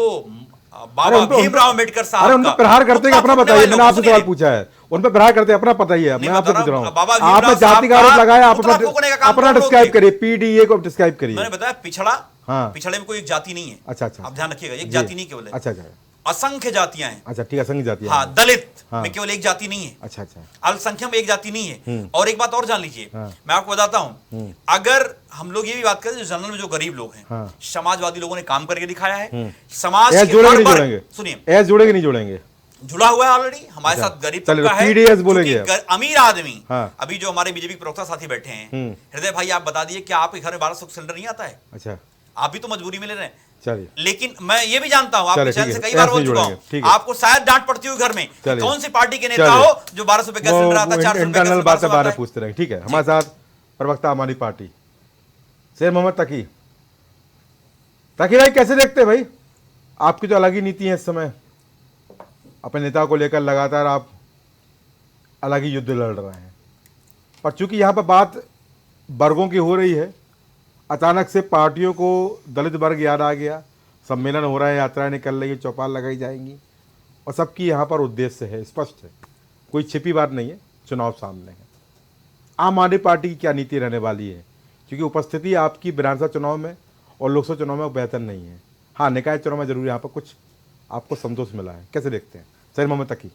बाबा भीमराव अम्बेडकर साहब उन पर प्रहार करते हैं। अपना बताइए, मैंने आपसे सवाल पूछा है, उन पर प्रहार करते हैं, अपना पता ही है। मैं आपसे पूछ रहा हूँ, आपने जाति का आरोप लगाया, आप अपना डिस्क्राइब करिए, PDA को डिस्क्राइब करिए। मैंने बताया पिछड़ा, पिछड़े में कोई एक जाति नहीं है। अच्छा, आप ध्यान रखिएगा, एक जाति नहीं केवल है। अच्छा, असंख्य जातियां हैं। अच्छा, ठीक है, असंख्य जातियां। हाँ, दलित में केवल एक जाति नहीं है। अच्छा, अल्पसंख्यक में एक जाति नहीं है। और एक बात और जान लीजिए, मैं आपको बताता हूं, अगर हम लोग ये भी बात करें, जो जनरल में जो गरीब लोग हैं, समाजवादी लोगों ने काम करके दिखाया है। समाज जोड़ेंगे, सुनिए, एस जोड़ेंगे नहीं जोड़ेंगे, जुड़ा हुआ है ऑलरेडी हमारे अच्छा। साथ। गरीब चलिए, तबका है, PDS बोलेंगे क्योंकि अमीर आदमी। हाँ। अभी जो हमारे बीजेपी प्रवक्ता साथी बैठे हैं, हृदय भाई आप बता दिए कि आपके घर में 1200 सिलेंडर नहीं आता है? अच्छा, आप भी तो मजबूरी में ले रहे हैं। चलिए, लेकिन मैं ये भी जानता हूं, आपके चलिए, चैनल ठीक से है, कई बार ऐसे बोल चुका जुड़ेंगे, ठीक है। हूं, आपको शायद डांट पड़ती हुई घर में कि चलिए। कौन सी पार्टी के नेता चलिए। हो जो 1200 रुपए का सिलेंडर आता है, 400 रुपए का इंटरनल सिलेंडर बातें आता बारे है। पूछते रहेंगे, ठीक है। हमारे साथ प्रवक्ता हमारी पार्टी शेर मोहम्मद तकी भाई, कैसे देखते हैं भाई, आपकी तो अलग ही नीति है इस समय, अपने नेता को लेकर लगातार आप अलग ही युद्ध लड़ रहे हैं, पर चूंकि यहाँ पर बात वर्गों की हो रही है, अचानक से पार्टियों को दलित वर्ग याद आ गया, सम्मेलन हो रहा है, यात्राएं निकल रही है, चौपाल लगाई जाएंगी, और सबकी यहाँ पर उद्देश्य है, स्पष्ट है, कोई छिपी बात नहीं है, चुनाव सामने है। आम आदमी पार्टी की क्या नीति रहने वाली है, क्योंकि उपस्थिति आपकी विधानसभा चुनाव में और लोकसभा चुनाव में बेहतर नहीं है। हाँ, निकाय चुनाव में जरूर यहाँ पर कुछ आपको संतोष मिला है, कैसे देखते हैं शेर मोहम्मद तकी?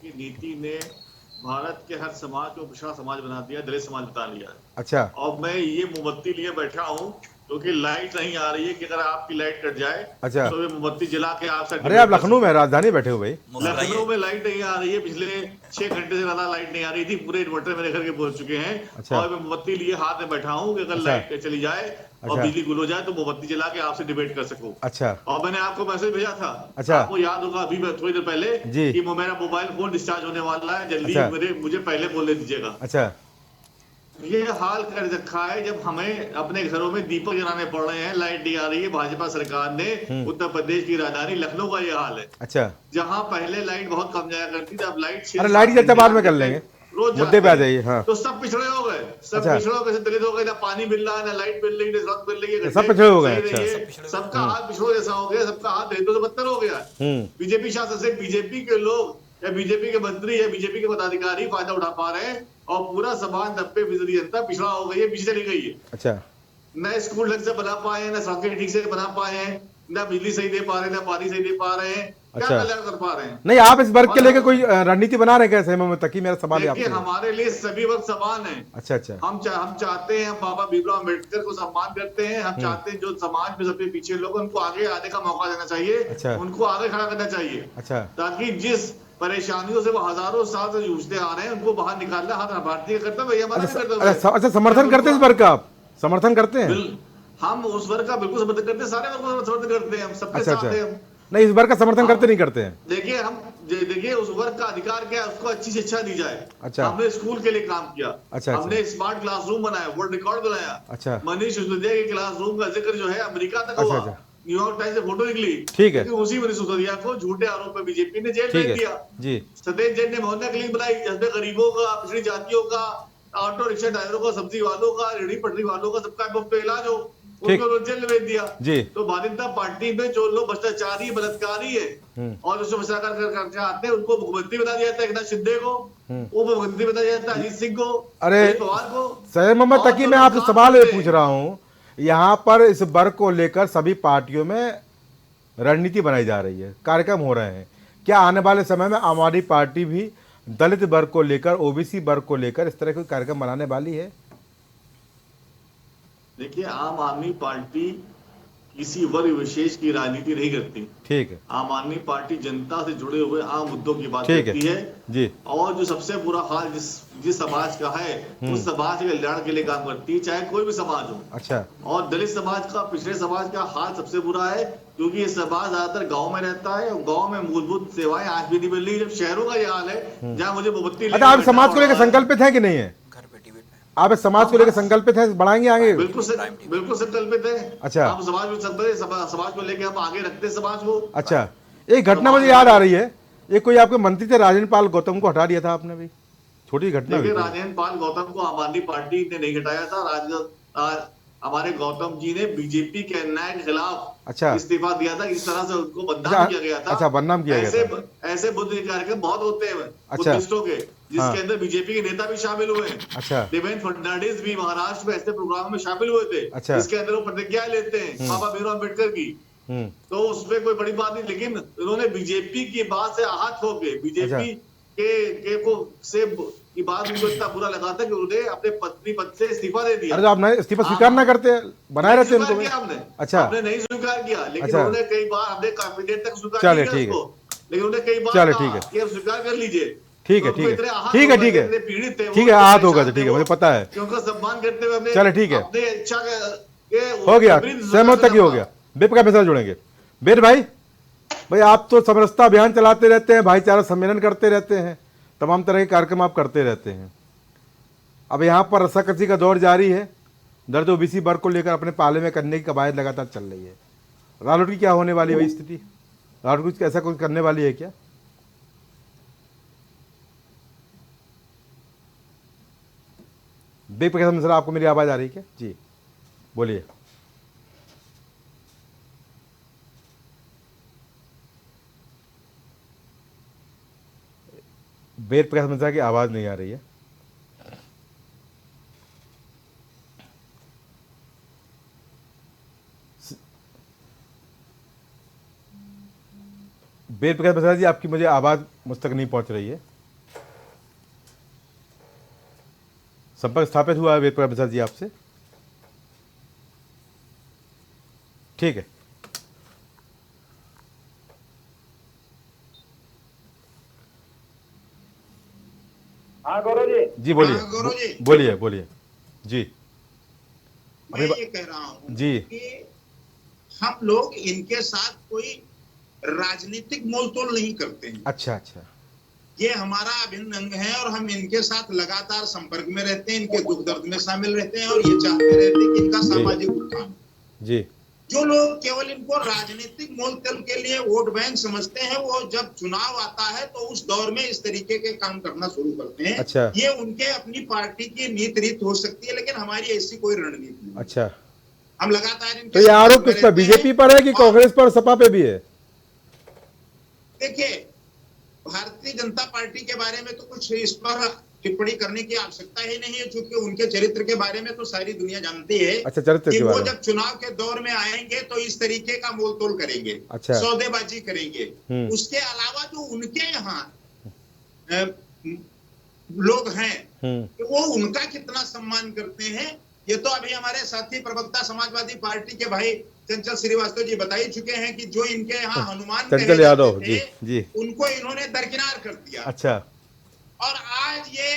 की नीति ने भारत के हर समाज को पिछड़ा समाज बना दिया, दलित समाज बता लिया है। अच्छा, और मैं ये मोमबत्ती लिए बैठा हूँ क्योंकि लाइट नहीं आ रही है कि अगर आपकी लाइट कट जाए अच्छा। तो ये मोमबत्ती जला के आप अरे आप लखनऊ में राजधानी बैठे हो भाई? लखनऊ में लाइट नहीं आ रही है, पिछले 6 घंटे से ज्यादा लाइट नहीं आ रही थी, पूरे इन्वर्टर मेरे घर के पहुंच चुके हैं। अच्छा। और मैं मोमबत्ती लिए हाथ में बैठा हूँ कि अगर अच्छा। लाइट चली जाए और अच्छा। बिजली गुल हो जाए तो मोमबत्ती जला के आपसे डिबेट कर सकूं। अच्छा, और मैंने आपको मैसेज भेजा था, अच्छा। आपको याद होगा अभी थोड़ी देर पहले जी। कि मेरा मोबाइल फोन डिस्चार्ज होने वाला है, जल्दी अच्छा। मुझे पहले बोलने दीजिएगा। अच्छा, ये हाल कर रखा है जब हमें अपने घरों में दीपक जलाने पड़ रहे हैं, लाइट नहीं आ रही है। भाजपा सरकार ने उत्तर प्रदेश की राजधानी लखनऊ का ये हाल है। अच्छा, जहां पहले लाइट बहुत कम जाया करती थी, अब लाइट अरे लाइट की बाद में कर लेंगे, रोज मुद्दे पे आ जाइए। हाँ, तो सब पिछड़े हो गए, सब अच्छा। पिछड़े हो गए, दलित हो गए, ना पानी मिल रहा है, ना लाइट मिल रही, ना सड़क मिल रही है, सब पिछड़े हो गए, सही नहीं अच्छा। है। सबका हाथ पिछड़ो जैसा हो गया, सबका हाथ दलितों से बदतर हो गया। बीजेपी शासन से बीजेपी के लोग या बीजेपी के मंत्री या बीजेपी के पदाधिकारी फायदा उठा पा रहे हैं और पूरा समाज 90% जनता पिछड़ा हो गई है, पीछे चली गई है। अच्छा, न स्कूल ढंग से बना पाए हैं, न सड़कें ठीक से बना पाए हैं, न बिजली सही दे पा रहे हैं, न पानी सही दे पा रहे हैं, क्या अच्छा। कल्याण कर पा रहे हैं? नहीं, आप इस वर्ग के लेकर कोई रणनीति बना रहे हैं क्या शेर मोहम्मद तकी? मेरा सवाल है देखिए, आपसे। हमारे लिए सभी वर्ग समान है। अच्छा, अच्छा, हम चाहते हैं, हम बाबा भीमराव अम्बेडकर को सम्मान करते हैं। हम चाहते हैं जो समाज में सबसे पीछे लोग, उनको आगे आने का मौका देना चाहिए। अच्छा। उनको आगे खड़ा करना चाहिए। अच्छा, ताकि जिस परेशानियों से वो हजारों साल से जूझते आ रहे हैं, उनको बाहर निकालना हर भारतीय का कर्तव्य है, हमारा भी कर्तव्य है। अच्छा, समर्थन करते हैं इस वर्ग का? आप समर्थन करते हैं? हम उस वर्ग का बिल्कुल समर्थन करते हैं, सारे वर्ग का समर्थन करते हैं, हम सबके अच्छा, साथ हैं। अच्छा, नहीं, इस वर्ग का समर्थन करते नहीं करते हैं? देखिए उस वर्ग का अधिकार क्या है, उसको अच्छी शिक्षा दी जाए। अच्छा। हमने स्कूल के लिए काम किया। अच्छा, हमने स्मार्ट क्लासरूम बनाया, वर्ल्ड रिकॉर्ड बनाया। अच्छा। मनीष सिसोदिया के क्लासरूम का जिक्र जो है अमेरिका तक अच्छा, हुआ। अच्छा। न्यूयॉर्क टाइम्स से फोटो निकली। ठीक है। उसी मनीष सिसोदिया को झूठे आरोप में बीजेपी ने जेल ठीक भेज है दिया। जी। सतेज जैन ने मोहल्ला क्लिनिक बनाई, जिसमें गरीबों का, पिछड़ी जातियों का, ऑटो रिक्शा ड्राइवरों का, सब्जी वालों का, रेहड़ी पटरी वालों का सबका मुफ्त इलाज हो, उनको जेल में भेज दिया। जी। तो भारतीय जनता पार्टी में जो लोग भ्रष्टाचारी बलात्कारी है और जो भ्रष्टाचार करके आते हैं, उनको मुख्यमंत्री बना दिया जाता है, एकनाथ शिंदे को उप मुख्यमंत्री बना दिया जाता है, अजीत सिंह को, अरे अजित पवार को। शेर मोहम्मद तकी, मैं आपसे सवाल पूछ रहा हूँ, यहाँ पर इस वर्ग को लेकर सभी पार्टियों में रणनीति बनाई जा रही है, कार्यक्रम हो रहे हैं, क्या आने वाले समय में आम आदमी पार्टी भी दलित वर्ग को लेकर, ओबीसी वर्ग को लेकर इस तरह के कार्यक्रम बनाने वाली है? देखिए, आम आदमी पार्टी किसी वर्ग विशेष की राजनीति नहीं करती। ठीक है। आम आदमी पार्टी जनता से जुड़े हुए आम मुद्दों की बात ठीक करती है जी। और जो सबसे बुरा हाल जिस समाज का है, उस समाज के कल्याण के लिए काम करती है, चाहे कोई भी समाज हो। अच्छा। और दलित समाज का, पिछड़े समाज का हाल सबसे बुरा है, क्योंकि ये समाज ज्यादातर गांव में रहता है और गांव में मूलभूत सेवाएं आज भी नहीं मिल रही। जब शहरों का ये हाल है जहाँ मुझे मोमबत्ती, अच्छा, आप समाज को लेकर संकल्पित है कि नहीं है? आप इस समाज को लेकर संकल्पित हैं, बढ़ाएंगे आगे? बिल्कुल संकल्पित है। अच्छा। हम समाज को लेकर हम आगे रखते हैं समाज को। अच्छा, एक घटना मुझे याद आ रही है, ये कोई आपके मंत्री थे राजेंद्र पाल गौतम को हटा दिया था आपने भी, छोटी घटना। देखिए, राजेंद्र पाल गौतम को आम आदमी पार्टी ने नहीं हटाया था। हमारे गौतम जी ने बीजेपी के अन्याय के खिलाफ अच्छा इस्तीफा दिया था, इस तरह से उनको बदनाम किया गया था। अच्छा, बदनाम किया गया था। ऐसे बुद्ध कार्यक्रम बहुत होते हैं अच्छा। बुद्धिस्टों के, जिसके अंदर बीजेपी के नेता भी शामिल हुए हैं। अच्छा। देवेंद्र फडणवीस भी महाराष्ट्र में ऐसे प्रोग्राम में शामिल हुए थे। अच्छा। जिसके अंदर वो प्रतिज्ञा लेते हैं बाबा भीमराव अम्बेडकर की। तो उसमें कोई बड़ी बात नहीं, लेकिन उन्होंने बीजेपी की बात से आहत होकर बीजेपी के को से की बात उनको इतना बुरा लगा था कि उन्होंने अपने पत्नी पद से इस्तीफा दे दिया। अरे तो आप नहीं इस्तीफा स्वीकार ना करते, बनाए रहते स्वीकार उनको। किया हमने, अच्छा, हमने नहीं स्वीकार किया, लेकिन अच्छा। उन्होंने कई बार, हमने काफी देर तक स्वीकार चलिए, किया ठीक है। उसको, लेकिन उन्होंने कई बार चलिए, कहा ठीक है। कि आप स्वीकार कर लीजिए। ठीक है, तो ठीक है, इतने आहत ठीक हो है, गए ठीक थे, है, इतने पीड़ित थे वो, ठीक है, इतने आहत होगा, परेशान ठीक थे है, वो, मुझे पता है। कि उनका सम्मान करते हुए हमने चलिए, ठीक है, अपने इच्छा के हो गया, विपरीत सहमत तक ही हो गया। बेप का मैसेज जोड़ेंगे। बेर भाई, आप तो समरसता अभियान चलाते रहते हैं, भाईचारा सम्मेलन करते रहते हैं, तमाम तरह के कार्यक्रम आप करते रहते हैं। अब यहाँ पर रस्साकसी का दौर जारी है, दर्द ओबीसी वर्ग को लेकर अपने पाले में करने की कवायद लगातार चल रही है। रालोट की क्या होने वाली है स्थिति? रालोट कुछ ऐसा कुछ करने वाली है क्या? बेप प्रकाश मिश्रा, आपको मेरी आवाज आ रही है क्या? जी बोलिए। वेद प्रकाश मिश्रा की आवाज नहीं आ रही है। वेद प्रकाश मिश्रा जी, आपकी मुझे आवाज मुझ तक नहीं पहुंच रही है। संपर्क स्थापित हुआ है वेद प्रकाश मिश्रा जी आपसे? ठीक है, हाँ गौरव जी। जी बोलिए। हाँ, गौरव जी। बोलिए बोलिए जी। मैं ये कह रहा हूँ जी। कि हम लोग इनके साथ कोई राजनीतिक मोलतोल नहीं करते हैं। अच्छा अच्छा, ये हमारा अभिन्न अंग है और हम इनके साथ लगातार संपर्क में रहते हैं, इनके दुख दर्द में शामिल रहते हैं और ये चाहते रहते हैं कि इनका सामाजिक उत्थान। जी। जो लोग केवल इनको राजनीतिक मोलतोल के लिए वोट बैंक समझते हैं, वो जब चुनाव आता है तो उस दौर में इस तरीके के काम करना शुरू करते हैं। अच्छा। ये उनके अपनी पार्टी की नीति रीत हो सकती है, लेकिन हमारी ऐसी कोई रणनीति नहीं। अच्छा, हम लगातार इनके तो ये आरोप किस पर, बीजेपी पर है कि कांग्रेस पर, सपा पे भी है? देखिए, भारतीय जनता पार्टी के बारे में तो कुछ इस पर टिप्पणी करने की आवश्यकता ही नहीं है, क्योंकि उनके चरित्र के बारे में तो सारी दुनिया जानती है। अच्छा, चरित्र कि के वो बारे में। जब चुनाव के दौर में आएंगे तो इस तरीके का मोलतोल करेंगे। अच्छा। सौदेबाजी करेंगे। उसके अलावा जो उनके यहाँ लोग हैं, वो उनका कितना सम्मान करते हैं, ये तो अभी हमारे साथी प्रवक्ता समाजवादी पार्टी के भाई चंचल श्रीवास्तव जी बता ही चुके हैं कि जो इनके यहाँ हनुमान चंचल यादव जी जी, उनको इन्होंने दरकिनार कर दिया। अच्छा। और आज ये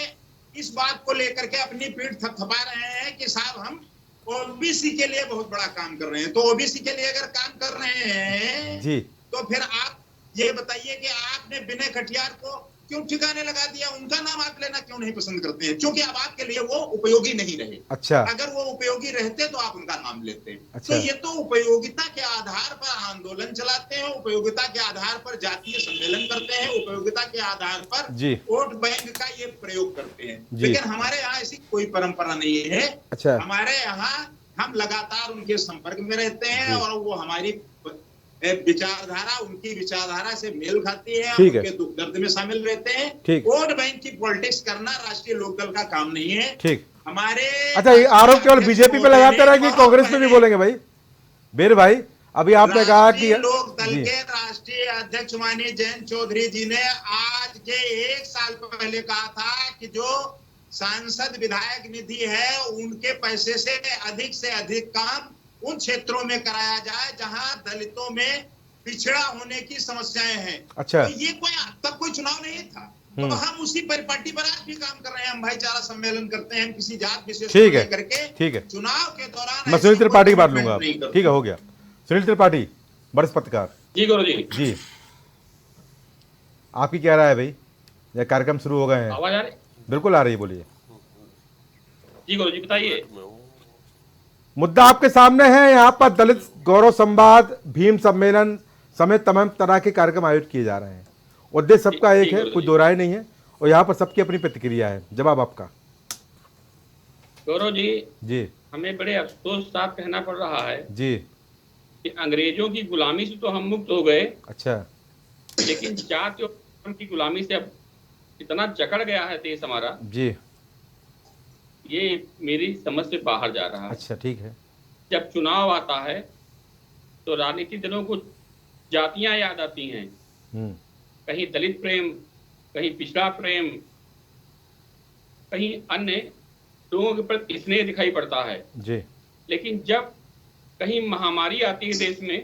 इस बात को लेकर के अपनी पीठ थपथपा रहे हैं कि साहब हम ओबीसी के लिए बहुत बड़ा काम कर रहे हैं। तो ओबीसी के लिए अगर काम कर रहे हैं जी, तो फिर आप ये बताइए कि आपने विनय कटियार को क्यों ठिकाने लगा दिया? उनका नाम आप लेना क्यों नहीं पसंद करते हैं? क्योंकि अब आपके लिए वो उपयोगी नहीं रहे। अच्छा। अगर वो उपयोगी रहते तो आप उनका नाम लेते हैं। अच्छा। तो ये तो उपयोगिता के आधार पर आंदोलन चलाते हैं, उपयोगिता के आधार पर जातीय सम्मेलन करते हैं, उपयोगिता के आधार पर जी, वोट बैंक का ये प्रयोग करते हैं। जी। लेकिन हमारे यहाँ ऐसी कोई परंपरा नहीं है। अच्छा। हमारे यहाँ हम लगातार उनके संपर्क में रहते हैं जी। और वो हमारी विचारधारा उनकी विचारधारा से मेल खाती है, ठीक है। उनके दुख दर्द में शामिल रहते हैं। ठीक। वोट बैंक की पॉलिटिक्स करना राष्ट्रीय लोकदल का काम नहीं है। ठीक। हमारे अच्छा, ये आरोप केवल बीजेपी पे लगाते रहे कि कांग्रेस पे भी बोलेंगे भाई? बेर भाई, अभी आपने कहा कि लोकदल जी, के राष्ट्रीय अध्यक्ष माननीय जयंत चौधरी जी ने आज के 1 साल पहले कहा था कि जो सांसद विधायक निधि है उनके पैसे से अधिक काम उन क्षेत्रों में कराया जाए जहां दलितों में पिछड़ा होने की समस्याएं हैं। अच्छा। तो ये तब कोई चुनाव नहीं था, तो हम उसी परिपाटी पर आज भी काम कर रहे हैं। हम भाईचारा सम्मेलन करते हैं, किसी जात विशेष को लेकर के। ठीक है, चुनाव के दौरान मैं सुनील त्रिपाठी की बात ऐसी लूंगा। कोई नहीं करते। ठीक है, हो गया। सुनील त्रिपाठी, वरिष्ठ पत्रकार जी गौरव जी। जी, आपकी क्या राय है भाई? ये कार्यक्रम शुरू हो गए हैं। आवाज आ रही? बिल्कुल आ रही है, बोलिए। जी गौरव जी बताइए। मुद्दा आपके सामने है। यहाँ पर दलित गौरव संवाद, भीम सम्मेलन समेत तमाम तरह के कार्यक्रम आयोजित किए जा रहे हैं। उद्देश्य सबका एक है, कोई दो राय नहीं है, और यहाँ पर सबकी अपनी प्रतिक्रिया है। जवाब आपका। गौरव जी जी हमें बड़े अफसोस साथ कहना पड़ रहा है जी, कि अंग्रेजों की गुलामी से तो हम मुक्त हो गए, अच्छा, लेकिन जाति और धर्म की गुलामी से अब इतना जकड़ गया है देश हमारा, जी, ये मेरी समझ से बाहर जा रहा है। अच्छा, ठीक है। जब चुनाव आता है तो राजनीतिक दलों को जातियां याद आती हैं, कहीं दलित प्रेम, कहीं पिछड़ा प्रेम, कहीं अन्य लोगों के प्रति स्नेह दिखाई पड़ता है जी। लेकिन जब कहीं महामारी आती है देश में,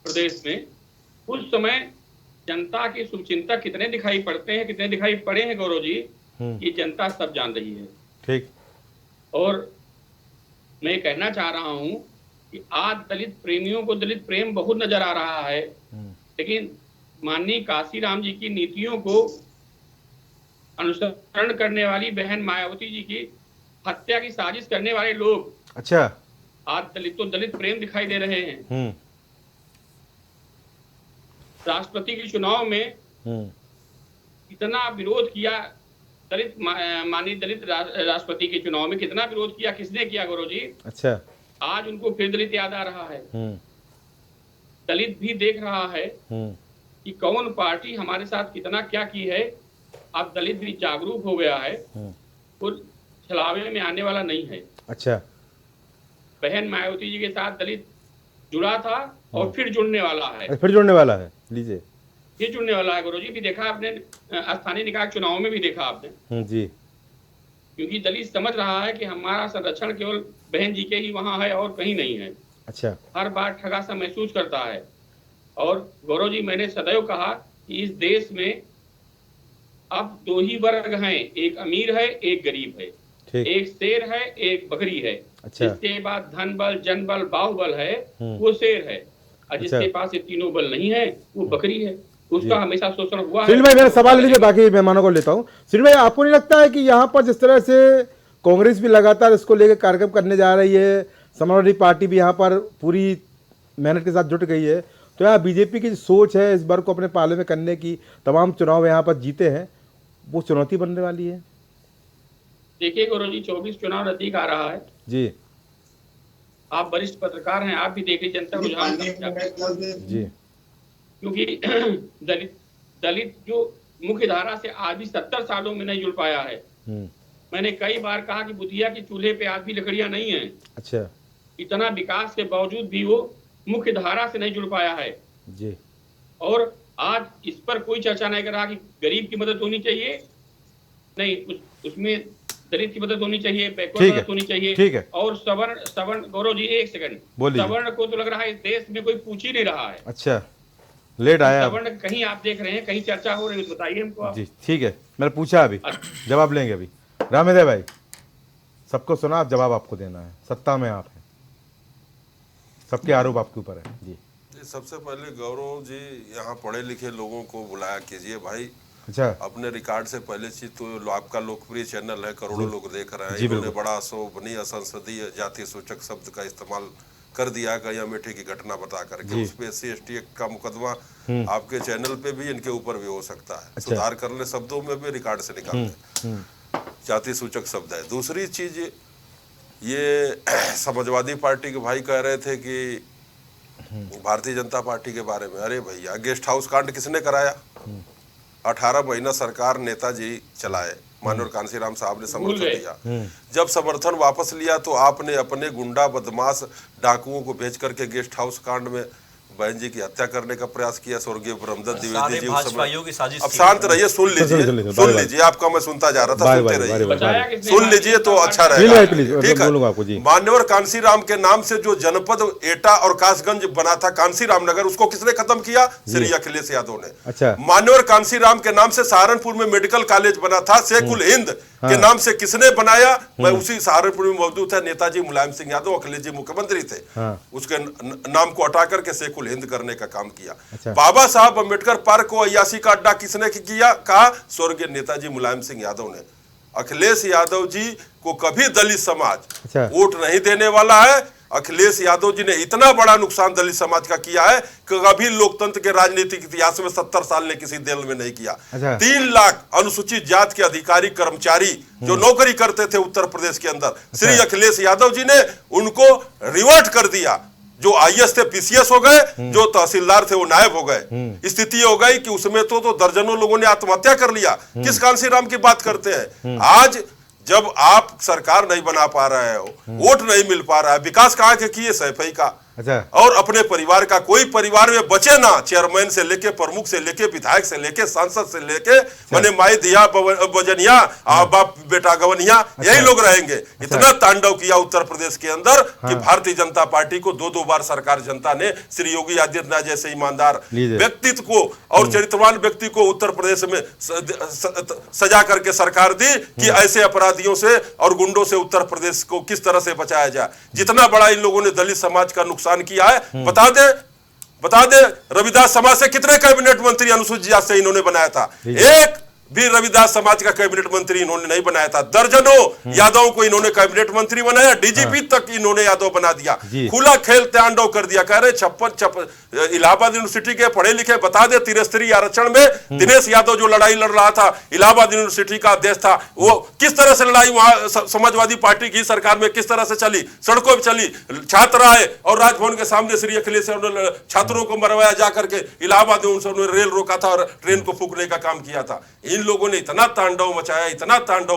प्रदेश में, उस समय जनता के शुभचिंतक कितने दिखाई पड़ते हैं, कितने दिखाई पड़े हैं गौरव जी, ये जनता सब जान रही है। ठीक। और मैं कहना चाह रहा हूं कि आज दलित प्रेमियों को दलित प्रेम बहुत नजर आ रहा है, लेकिन माननीय काशीराम जी की नीतियों को अनुसरण करने वाली बहन मायावती जी की हत्या की साजिश करने वाले लोग अच्छा आज दलित प्रेम दिखाई दे रहे हैं। राष्ट्रपति के चुनाव में कितना विरोध किया माननीय दलित राष्ट्रपति के चुनाव में कितना विरोध किया, किसने किया गौरव जी? अच्छा। आज उनको फिर दलित याद आ रहा है। दलित भी देख रहा है कि कौन पार्टी हमारे साथ कितना क्या की है। अब दलित भी जागरूक हो गया है और छलावे में आने वाला नहीं है। अच्छा। बहन मायावती जी के साथ दलित जुड़ा था और फिर जुड़ने वाला है। फिर जुड़ने वाला है, लीजिए। फिर जुड़ने वाला है गुरुजी, भी देखा आपने स्थानीय निकाय चुनाव में भी देखा आपने जी। क्योंकि दलित समझ रहा है कि हमारा संरक्षण केवल बहन जी के ही वहाँ है और कहीं नहीं है। अच्छा। हर बार ठगा सा महसूस करता है। और गौरव जी, मैंने सदैव कहा कि इस देश में अब दो ही वर्ग हैं, एक अमीर है एक गरीब है, एक शेर है एक बकरी है। अच्छा। जिसके बाद धन बल, जन बल, बाहुबल है वो शेर है, और जिसके पास ये तीनों बल नहीं है वो बकरी है। उसका हमेशा शोषण हुआ है। सुनील भाई, मेरा सवाल लीजिए, बाकी मेहमानों को लेता हूँ। सुनील भाई, आपको नहीं लगता है कि यहाँ पर जिस तरह से कांग्रेस भी लगातार इसको लेकर कार्यक्रम करने जा रही है, समाजवादी पार्टी भी यहाँ पर पूरी मेहनत के साथ जुट गई है, तो यहाँ बीजेपी की सोच है इस बार को अपने पाले में करने की, तमाम चुनाव यहाँ पर जीते हैं, वो चुनौती बनने वाली है? देखिए गौरव जी, 24 चुनाव नजदीक आ रहा है जी। आप वरिष्ठ पत्रकार हैं, आप भी देख लीजिए जनता रुझान जी। क्योंकि दलित जो मुख्य धारा से आज भी 70 सालों में नहीं जुड़ पाया है। मैंने कई बार कहा कि बुधिया के चूल्हे पे आज भी लकड़ियां नहीं है। अच्छा। इतना विकास के बावजूद भी वो मुख्य धारा से नहीं जुड़ पाया है जी। और आज इस पर कोई चर्चा नहीं कर रहा कि गरीब की मदद होनी चाहिए, नहीं उसमें दलित की मदद होनी चाहिए, बैकवर्ड मदद होनी चाहिए। ठीक है। और सवर्ण गौरव जी, एक सेकंड, सवर्ण को तो लग रहा है इस देश में कोई पूछ ही नहीं रहा है। अच्छा, लेट आया। सवर्ण कहीं आप देख रहे हैं, कहीं चर्चा हो रही है, बताइए हमको आप। जी ठीक है, मैंने पूछा, अभी जवाब लेंगे। अभी रामेदेव भाई, सबको सुना, आप जवाब आपको देना है, सत्ता में आप हैं, सबके आरोप आपके ऊपर है। जी। सबसे पहले गौरव जी, यहाँ पढ़े लिखे लोगों को बुलाया कीजिए भाई। अच्छा। अपने रिकॉर्ड से पहले चीज तो आपका लोकप्रिय चैनल है, करोड़ों लोग देख रहे हैं। इन्होंने बड़ा अशोभनीय असंसदीय जाति सूचक शब्द का इस्तेमाल कर दिया गया अमेठी की घटना बता करके। उस पे SC/ST एक्ट का मुकदमा आपके चैनल पे भी, इनके ऊपर भी हो सकता है। अच्छा। सुधार करने शब्दों में भी रिकॉर्ड से निकालते, जाति सूचक शब्द है। दूसरी चीज, ये समाजवादी पार्टी के भाई कह रहे थे कि भारतीय जनता पार्टी के बारे में, अरे भैया, गेस्ट हाउस कांड किसने कराया? 18 महीना सरकार नेताजी चलाए, माननीय कांशीराम साहब ने समर्थन दिया। जब समर्थन वापस लिया तो आपने अपने गुंडा बदमाश डाकुओं को भेज करके गेस्ट हाउस कांड में बहन जी की हत्या करने का प्रयास किया। स्वर्गीय ब्रह्मदत्त द्विवेदी जी उस समय। अब शांत रहिए, सुन लीजिए, आपका मैं सुनता जा रहा था, सुनते रहिए, सुन लीजिए तो अच्छा रहेगा। ठीक है। मान्यवर कांशीराम के नाम से जो जनपद एटा और कासगंज बना था, कांशीराम नगर, उसको किसने खत्म किया? श्री अखिलेश यादव ने। अच्छा। मान्यवर कांशीराम के नाम से सहारनपुर में मेडिकल कॉलेज बना था, शेख उल हिंद के नाम से किसने बनाया? मैं उसी सहारनपुर में मौजूद था, नेताजी मुलायम सिंह यादव, अखिलेश जी मुख्यमंत्री थे, उसके नाम को हटा करके शेख उल हिंद करने का काम किया। अच्छा। बाबा साहब अम्बेडकर पार्क को अय्यासी का अड्डा किसने किया? कहा स्वर्गीय नेताजी मुलायम सिंह यादव ने। अखिलेश यादव जी को कभी दलित समाज वोट नहीं देने वाला है। अखिलेश यादव जी ने इतना बड़ा नुकसान दलित समाज का किया है कि कभी लोकतंत्र के राजनीतिक इतिहास में 70 साल ने किसी दल में नहीं किया। 3 लाख अनुसूचित जात के अधिकारी कर्मचारी जो नौकरी करते थे उत्तर प्रदेश के अंदर, श्री अखिलेश यादव जी ने उनको रिवर्ट कर दिया। जो IAS थे PCS हो गए, जो तहसीलदार थे वो नायब हो गए। स्थिति हो गई कि उसमें तो दर्जनों लोगों ने आत्महत्या कर लिया। किस कांशीराम की बात करते हैं? आज जब आप सरकार नहीं बना पा रहे हो, वोट नहीं मिल पा रहा है, विकास कहाँ के किए? सैफई का अच्छा। और अपने परिवार का, कोई परिवार में बचे ना, चेयरमैन से लेके, प्रमुख से लेके, विधायक से लेके, सांसद से लेके, माने माई दिया बजनिया, बाप बेटा गवनिया, यही लोग रहेंगे। इतना तांडव किया उत्तर प्रदेश के अंदर कि भारतीय जनता पार्टी को 2-2 बार सरकार जनता ने श्री योगी आदित्यनाथ जैसे ईमानदार व्यक्तित्व को और चरित्रवान व्यक्ति को उत्तर प्रदेश में सजा करके सरकार दी कि ऐसे अपराधियों से और गुंडों से उत्तर प्रदेश को किस तरह से बचाया जाए। जितना बड़ा इन लोगों ने दलित समाज का नुकसान किया है, बता दे रविदास समाज से कितने कैबिनेट मंत्री अनुसूचित जाति से इन्होंने बनाया था? एक भी रविदास समाज का कैबिनेट मंत्री इन्होंने नहीं बनाया था। दर्जनों यादवों को इन्होंने कैबिनेट मंत्री बनाया, डीजीपी तक इन्होंने यादव बना दिया। खुला खेल तांडव कर दिया। कह रहे 56 इलाहाबाद यूनिवर्सिटी के पढ़े लिखे, बता दे त्रिस्तरीय आरक्षण में दिनेश यादव जो लड़ाई लड़ रहा था, इलाहाबाद यूनिवर्सिटी का अध्यक्ष था, वो किस तरह से लड़ाई वहां समाजवादी पार्टी की सरकार में किस तरह से चली, सड़कों पर चली, छात्र आए और राजभवन के सामने श्री अखिलेश छात्रों को मरवाया जाकर के, इलाहाबाद में उन्होंने रेल रोका था और ट्रेन को फूकने का काम किया था। इन लोगों ने इतना तांडव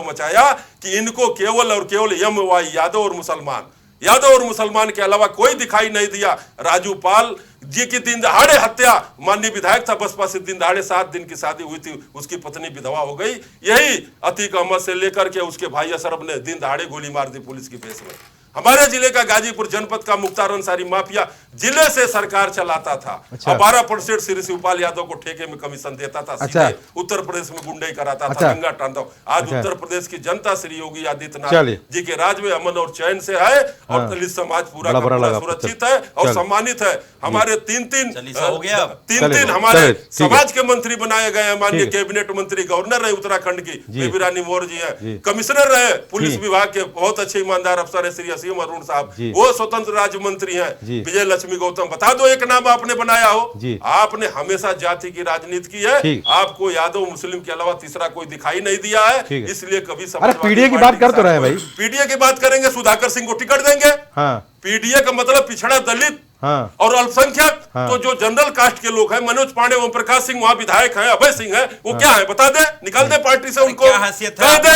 मचाया कि इनको केवल और केवल एम.वाई. यादव और मुसलमान के अलावा कोई दिखाई नहीं दिया। राजू पाल जी की दिन दहाड़े हत्या, माननीय विधायक था बसपा से, दिन दहाड़े 7 दिन की शादी हुई थी, उसकी पत्नी विधवा हो गई। यही अतीक अहमद से लेकर के उसके भाई असरफ ने दिन दहाड़े गोली मार दी पुलिस की पेश में। हमारे जिले का गाजीपुर जनपद का मुख्तार अंसारी माफिया जिले से सरकार चलाता था। 12% श्री शिवपाल यादव को ठेके में कमीशन देता था। अच्छा। उत्तर प्रदेश में गुंडई कराता था, दंगा तांडव। आज उत्तर प्रदेश की जनता श्री योगी आदित्यनाथ जी के राज में अमन और चैन से है और दलित समाज पूरा सुरक्षित है और सम्मानित है। हमारे तीन हमारे समाज के मंत्री बनाए गए हैं। माननीय कैबिनेट मंत्री, गवर्नर रहे उत्तराखंड की बेबी रानी मौर्य जी है, कमिश्नर रहे पुलिस विभाग के बहुत अच्छे ईमानदार अफसर है श्री असीम अरुण साहब, वो स्वतंत्र राज्य मंत्री हैं विजय लक्ष्मी गौतम। बता दो एक नाम आपने बनाया हो। आपने हमेशा जाति की राजनीति की है, आपको यादव मुस्लिम के अलावा तीसरा कोई दिखाई नहीं दिया है, इसलिए कभी पीडीए की बात कर तो रहे भाई, पीडीए की बात करेंगे, सुधाकर सिंह को टिकट देंगे। पीडीए का मतलब पिछड़ा दलित और अल्पसंख्यक। तो जो जनरल कास्ट के लोग हैं, मनोज पांडे, ओम प्रकाश सिंह वहां विधायक है, अभय सिंह है, वो क्या है बता दे, निकाल दे पार्टी से उनको, कह दे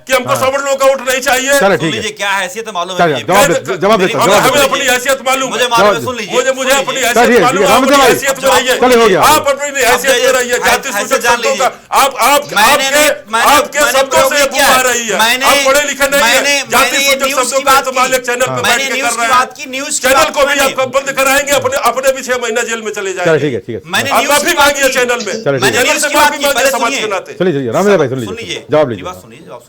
कि हमको सवर्ण लोगों का वोट नहीं चाहिए। क्या हैसियत है मालूम है, जवाब दीजिए। हमें अपनी हैसियत मालूम है, मुझे अपनी हैसियत मालूम है, अपनी हैसियत में रहिए, आप अपनी हैसियत में रहिए। जाति सूचक शब्दों का आपके शब्दों से बुला रही है, आप पढ़े लिखे नहीं है, जाति सूचक शब्दों का इस्तेमाल एक चैनल पर बैठ के कर रहे हैं। चैनल को भी आपको बंद कराएंगे, अपने भी 6 महीना जेल में चले जाएंगे। ठीक है मैंने माफी मांगी है चैनल में, चैनल से माफी मांगी समाज के नाते। सुनिए रामदेव भाई, सुनिए जवाब लीजिए,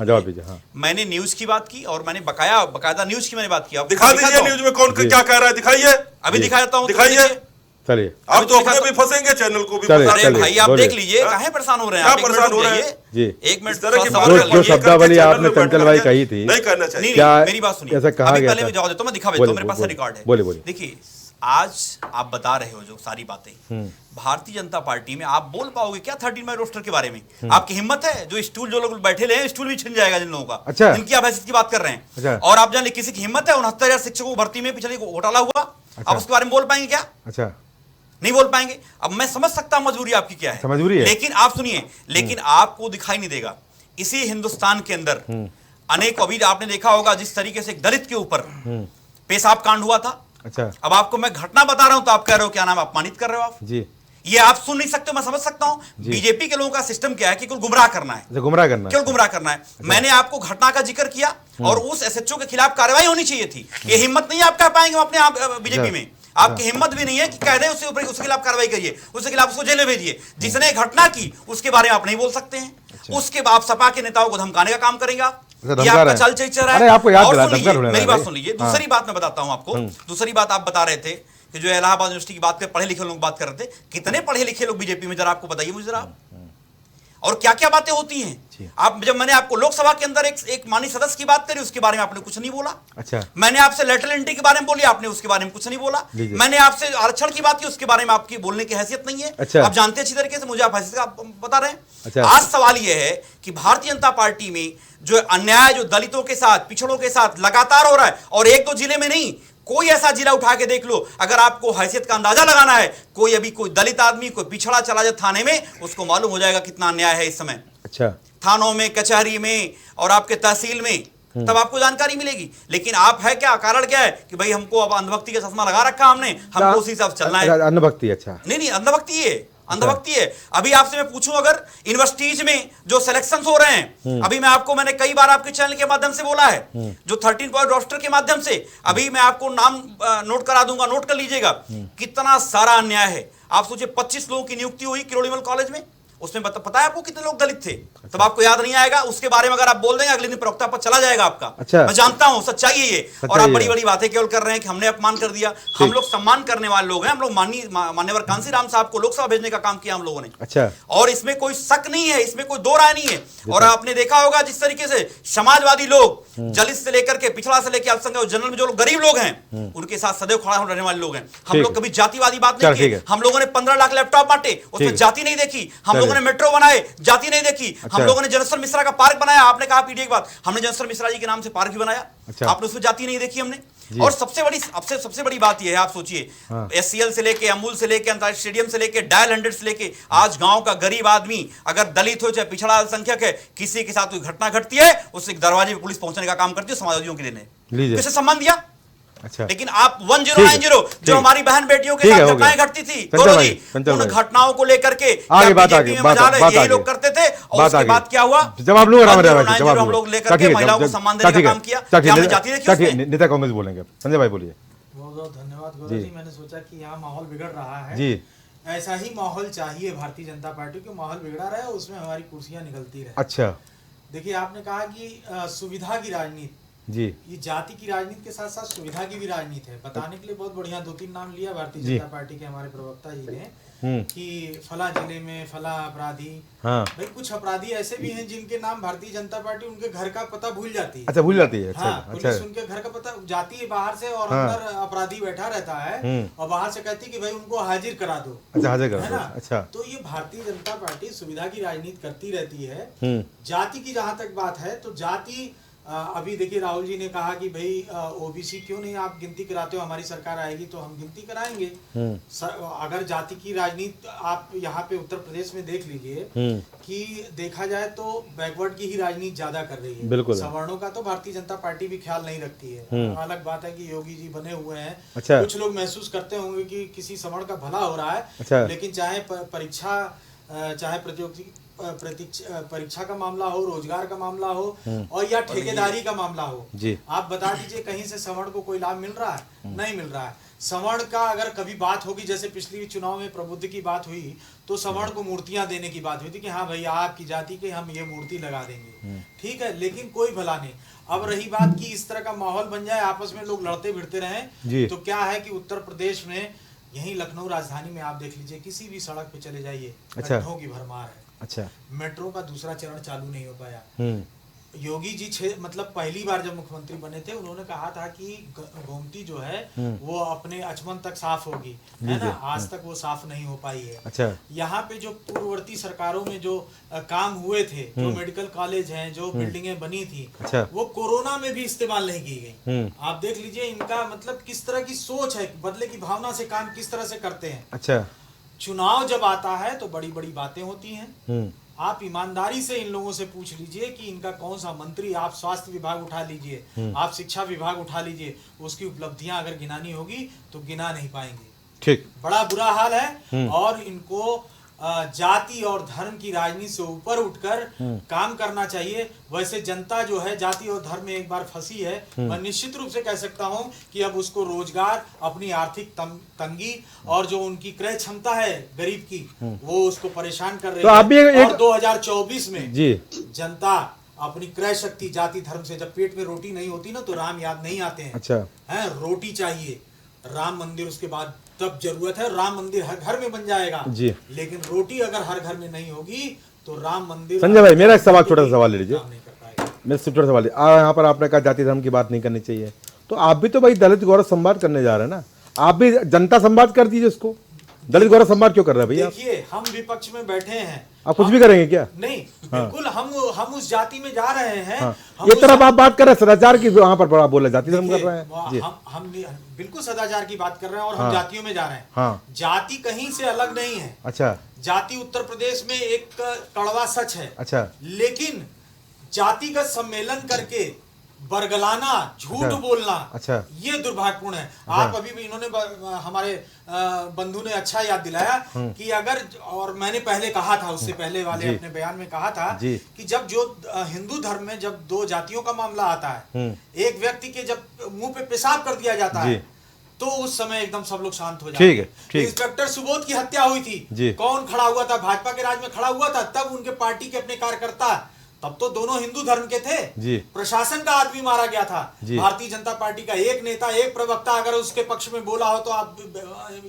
जवाब दीजिए। मैंने न्यूज की बात की और मैंने बकायदा न्यूज की मैंने बात की। दिखा दीजिए न्यूज में कौन क्या कह रहा है, दिखाइए। अभी दिखा देता हूं, दिखाइए। चलिए, आप तो अपने भी फंसेंगे, चैनल को भी अरे भाई आप देख लीजिए, काहे परेशान हो रहे हैं, क्या परेशान हो रहे हैं जी। एक मिनट, जो शब्दावली आपने चंचल भाई कही थी, नहीं करना चाहिए। क्या मेरी बात सुनिए, ऐसा कहा गया पहले मैं जवाब देता हूं, मैं दिखा देता हूं, मेरे पास रिकॉर्ड है। बोलिए। देखिए आज आप बता रहे हो जो सारी बातें, भारतीय जनता पार्टी में आप बोल पाओगे क्या 13 मई रोस्टर के बारे में? आपकी हिम्मत है? जो स्टूल जो लोग बैठे रहे, स्टूल भी छिन जाएगा जिन लोगों का। अच्छा। इनकी आप हैसियत की बात कर रहे हैं। और आप जाने किसी की हिम्मत है? 69,000 शिक्षकों को भर्ती में पिछले घोटाला हुआ, आप उसके बारे में बोल पाएंगे क्या? अच्छा, नहीं बोल पाएंगे। अब मैं समझ सकता हूं मजबूरी आपकी क्या है, मजबूरी है, लेकिन आप सुनिए, लेकिन आपको दिखाई नहीं देगा। इसी हिंदुस्तान के अंदर अनेक, अभी आपने देखा होगा जिस तरीके से एक दलित के ऊपर पेशाब कांड हुआ था। अच्छा, अब आपको मैं घटना बता रहा हूं तो आप कह रहे हो क्या नाम अपमानित कर रहे हो आप जी। ये आप सुन नहीं सकते, मैं समझ सकता हूं। बीजेपी के लोगों का सिस्टम क्या है कि केवल गुमराह करना है, केवल गुमराह करना है। मैंने आपको घटना का जिक्र किया और उस एसएचओ के खिलाफ कार्रवाई होनी चाहिए थी। ये हिम्मत नहीं आप कह पाएंगे अपने आप बीजेपी में, आपकी हिम्मत भी नहीं है कि कह दें उसके ऊपर, उसके खिलाफ कार्रवाई करिए, उसके खिलाफ उसको जेल में भेजिए। जिसने घटना की उसके बारे में आप नहीं बोल सकते हैं। उसके बाद सपा के नेताओं को धमकाने का काम करेंगे आप, ये आपका चल चल रहा है। आपको याद और सुनिए, मेरी बात सुन लीजिए, दूसरी बात मैं बताता हूं आपको। दूसरी बात आप बता रहे थे कि जो इलाहाबाद यूनिवर्सिटी की बात कर, पढ़े लिखे लोग बात कर रहे थे, कितने पढ़े लिखे लोग बीजेपी में, जरा आपको बताइए मुझे जरा, और क्या क्या बातें होती हैं। आप जब मैंने आपको लोकसभा के अंदर एक माननीय सदस्य की बात करी, उसके बारे में आपने कुछ नहीं बोला। अच्छा, मैंने मैंने आपसे लेटरल एंट्री के बारे में बोली, आपने उसके बारे में कुछ नहीं बोला। मैंने आपसे आरक्षण की बात की, उसके बारे में आपकी बोलने की हैसियत नहीं है। अच्छा, आप जानते अच्छी तरीके से, मुझे आप हैसियत का बता रहे हैं। अच्छा, आज सवाल यह है कि भारतीय जनता पार्टी में जो अन्याय, जो दलितों के साथ, पिछड़ों के साथ लगातार हो रहा है, और 1-2 जिले में नहीं, कोई ऐसा जिला उठा के देख लो, अगर आपको हैसियत का अंदाजा लगाना है, कोई अभी कोई दलित आदमी, कोई पिछड़ा चला जाए थाने में, उसको मालूम हो जाएगा कितना अन्याय है इस समय। अच्छा, थानों में, कचहरी में और आपके तहसील में तब आपको जानकारी मिलेगी। लेकिन आप है क्या, कारण क्या है कि भाई हमको अब अंधभक्ति का चश्मा लगा रखा हमने, हमको उसी हिसाब से चलना है। अंधभक्ति, अच्छा नहीं अंधभक्ति है, अंधभक्ति है। अभी आपसे मैं पूछूं, अगर यूनिवर्सिटीज में जो सिलेक्शंस हो रहे हैं, अभी मैंने कई बार आपके चैनल के माध्यम से बोला है, जो 13 पॉइंट रोस्टर के माध्यम से, अभी मैं आपको नाम नोट करा दूंगा, नोट कर लीजिएगा, कितना सारा अन्याय है। आप सोचिए 25 लोगों की नियुक्ति हुई किरोड़ीमल कॉलेज में, उसमें पता है आपको कितने लोग दलित थे? तब आपको याद नहीं आएगा, उसके बारे में अगर आप बोल देंगे अगले दिन प्रवक्ता पर चला जाएगा आपका। अच्छा। मैं जानता हूं सच्चाई है ये, और आप बड़ी बड़ी बातें केवल कर रहे हैं कि हमने अपमान कर दिया। हम लोग सम्मान करने वाले लोग हैं, हम लोग मान्यवर कांसीराम साहब को लोकसभा भेजने का काम किया हम लोगों ने। अच्छा। और इसमें कोई शक नहीं है, इसमें कोई दो राय नहीं है। और आपने देखा होगा जिस तरीके से समाजवादी लोग, दलित से लेकर के पिछड़ा से लेकर अल्पसंख्यक जनरल में जो लोग गरीब लोग हैं, उनके साथ सदैव खड़ा रहने वाले लोग हैं। हम लोग कभी जातिवादी बात नहीं की। हम लोगों ने 15 लाख लैपटॉप बांटे, उसमें जाति नहीं देखी। हम लोगों ने मेट्रो बनाए, जाति नहीं देखी। हम लोगों ने जनरल मिश्रा का पार्क बनाया, आपने कहा पीडी एक बात, हमने जनरल मिश्रा जी के नाम से पार्क भी बनाया। आपने उसमें जाति नहीं देखी हमने। और सबसे बड़ी बात यह है, आप सोचिए, एससीएल से लेके, अमूल से लेके, अंतर्राष्ट्रीय स्टेडियम से लेके, डायल 100 से लेके, आज गांव का गरीब आदमी अगर दलित हो चाहे पिछड़ा अल्पसंख्यक है, किसी के साथ कोई घटना घटती है, उसके दरवाजे पे पुलिस पहुंचने का काम करती है समाजवादियों के लिए। किसे सम्मान दिया? अच्छा। लेकिन आप 1090 जो हमारी बहन बेटियों के साथ घटनाएं घटती थी, उन घटनाओं को लेकर के यही लोग करते थे। और उसके बाद क्या हुआ? जवाब लूंगा, हम लोग लेकर के महिलाओं को सम्मान देने का काम किया। नेता कांग्रेस बोलेंगे, संजय भाई बोलिए। बहुत बहुत धन्यवाद गौरव जी। मैंने सोचा कि यहाँ माहौल बिगड़ रहा है जी, ऐसा ही माहौल चाहिए भारतीय जनता पार्टी को। माहौल बिगड़ा रहे, उसमें हमारी कुर्सियां निकलती रहे। अच्छा। देखिए, आपने कहा कि सुविधा की राजनीति जी, ये जाति की राजनीति के साथ साथ सुविधा की भी राजनीति है। बताने के लिए बहुत बढ़िया 2-3 नाम लिया भारतीय जनता पार्टी के हमारे प्रवक्ता जी ने कि फला जिले में फला अपराधी। हाँ। भाई कुछ अपराधी ऐसे भी हैं जिनके नाम भारतीय जनता पार्टी उनके घर का पता भूल जाती है। अच्छा, भूल जाती है। हाँ, पुलिस उनके घर का पता जाती है बाहर से, और अंदर अपराधी बैठा रहता है, और बाहर से कहती है कि भाई उनको हाजिर करा दो। अच्छा, हाजिर करा दो। अच्छा। तो ये भारतीय जनता पार्टी सुविधा की राजनीति करती रहती है। जाति की जहां तक बात है, तो जाति अभी देखिए, राहुल जी ने कहा कि भाई ओबीसी क्यों नहीं आप गिनती कराते हो, हमारी सरकार आएगी तो हम गिनती कराएंगे। अगर जाति की राजनीति आप यहाँ पे उत्तर प्रदेश में देख लीजिए कि देखा जाए तो बैकवर्ड की ही राजनीति ज्यादा कर रही है। बिल्कुल। सवर्णों का तो भारतीय जनता पार्टी भी ख्याल नहीं रखती है। अलग बात है कि योगी जी बने हुए हैं। अच्छा। कुछ लोग महसूस करते होंगे कि किसी सवर्ण का भला हो रहा है। अच्छा। लेकिन चाहे परीक्षा, चाहे प्रतियोगी परीक्षा का मामला हो, रोजगार का मामला हो, और या ठेकेदारी का मामला हो जी, आप बता दीजिए कहीं से सवर्ण को कोई लाभ मिल रहा है? नहीं मिल रहा है। सवर्ण का अगर कभी बात होगी, जैसे पिछली चुनाव में प्रबुद्ध की बात हुई, तो सवर्ण को मूर्तियां देने की बात हुई थी कि हाँ भाई आपकी जाति के हम ये मूर्ति लगा देंगे। ठीक है, लेकिन कोई भला नहीं। अब रही बात कि इस तरह का माहौल बन जाए, आपस में लोग लड़ते भिड़ते रहें, तो क्या है कि उत्तर प्रदेश में, यही लखनऊ राजधानी में आप देख लीजिए, किसी भी सड़क पे चले जाइए, गड्ढों की भरमार है। अच्छा। मेट्रो का दूसरा चरण चालू नहीं हो पाया। योगी जी मतलब पहली बार जब मुख्यमंत्री बने थे, उन्होंने कहा था कि गोमती जो है वो अपने अचमन तक साफ होगी, है ना? आज तक वो साफ नहीं हो पाई है। अच्छा। यहाँ पे जो पूर्ववर्ती सरकारों में जो काम हुए थे, जो मेडिकल कॉलेज हैं, जो बिल्डिंगें बनी थी, अच्छा, वो कोरोना में भी इस्तेमाल नहीं की गई। आप देख लीजिए इनका मतलब किस तरह की सोच है, बदले की भावना से काम किस तरह से करते हैं। अच्छा। चुनाव जब आता है तो बड़ी बड़ी बातें होती हैं। आप ईमानदारी से इन लोगों से पूछ लीजिए कि इनका कौन सा मंत्री, आप स्वास्थ्य विभाग उठा लीजिए, आप शिक्षा विभाग उठा लीजिए, उसकी उपलब्धियां अगर गिनानी होगी तो गिना नहीं पाएंगे। ठीक। बड़ा बुरा हाल है। और इनको जाति और धर्म की राजनीति से ऊपर उठकर काम करना चाहिए। वैसे जनता जो है जाति और धर्म में एक बार फंसी है, मैं निश्चित रूप से कह सकता हूं कि अब उसको रोजगार, अपनी आर्थिक तंगी और जो उनकी क्रय क्षमता है गरीब की, वो उसको परेशान कर रही है। और 2024 में जी जनता अपनी क्रय शक्ति जाति धर्म से, जब पेट में रोटी नहीं होती ना तो राम याद नहीं आते हैं। अच्छा है, रोटी चाहिए, राम मंदिर उसके बाद तब जरूरत है। राम मंदिर हर घर में बन जाएगा जी, लेकिन रोटी अगर हर घर में नहीं होगी तो राम मंदिर। संजय भाई, मेरा एक सवाल, छोटा सा सवाल ले लीजिए। मेरा छोटा सा सवाल, यहाँ पर आपने कहा जाति धर्म की बात नहीं करनी चाहिए, तो आप भी तो भाई दलित गौरव संवाद करने जा रहे हैं ना, आप भी जनता संवाद कर दीजिए उसको। दलित गौरव संवाद क्यों कर रहे हैं भैया? देखिए, हम विपक्ष में बैठे हैं, आप कुछ भी करेंगे क्या? नहीं, बिल्कुल हम उस जाति में जा रहे हैं। हाँ। ये तरफ आप बात कर रहे हैं सदाचार की, वहाँ पर बड़ा बोला जाति धर्म कर रहे हैं। हम बिल्कुल सदाचार की बात कर रहे हैं, और हम जातियों में जा रहे हैं। हाँ। जाति कहीं से अलग नहीं है। अच्छा। जाति उत्तर प्रदेश में एक कड़वा सच है। अच्छा। लेकिन जातिगत सम्मेलन करके बरगलाना, झूठ अच्छा। बोलना, अच्छा। ये दुर्भाग्यपूर्ण है। आप अभी भी इन्होंने हमारे बंधु ने अच्छा याद दिलाया कि अगर, और मैंने पहले कहा था, उससे पहले वाले अपने बयान में कहा था कि जब जो हिंदू धर्म में जब दो जातियों का मामला आता है, एक व्यक्ति के जब मुंह पे पेशाब कर दिया जाता है तो उस समय एकदम सब लोग शांत हो जाते हैं। ठीक है। इंस्पेक्टर सुबोध की हत्या हुई थी, कौन खड़ा हुआ था? भाजपा के राज में खड़ा हुआ था, तब उनके पार्टी के अपने कार्यकर्ता, तब तो दोनों हिंदू धर्म के थे, प्रशासन का आदमी मारा गया था। भारतीय जनता पार्टी का एक नेता, एक प्रवक्ता अगर उसके पक्ष में बोला हो तो आप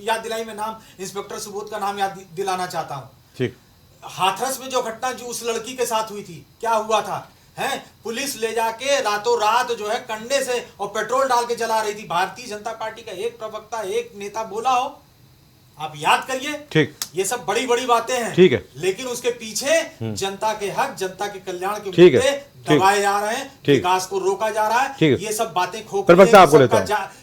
याद दिलाई, मैं नाम इंस्पेक्टर सुबोध का नाम याद दिलाना चाहता हूँ। ठीक। हाथरस में जो घटना जो उस लड़की के साथ हुई थी, क्या हुआ था? है पुलिस ले जाके रातों रात जो है कंडे से और पेट्रोल डाल के जला रही थी। भारतीय जनता पार्टी का एक प्रवक्ता, एक नेता बोला हो, आप याद करिए। ठीक। ये सब बड़ी बड़ी बातें हैं। ठीक है। लेकिन उसके पीछे जनता के हक, जनता के कल्याण के मुद्दे दबाए जा रहे हैं, विकास को रोका जा रहा है। ये सब बातें खोखली हैं।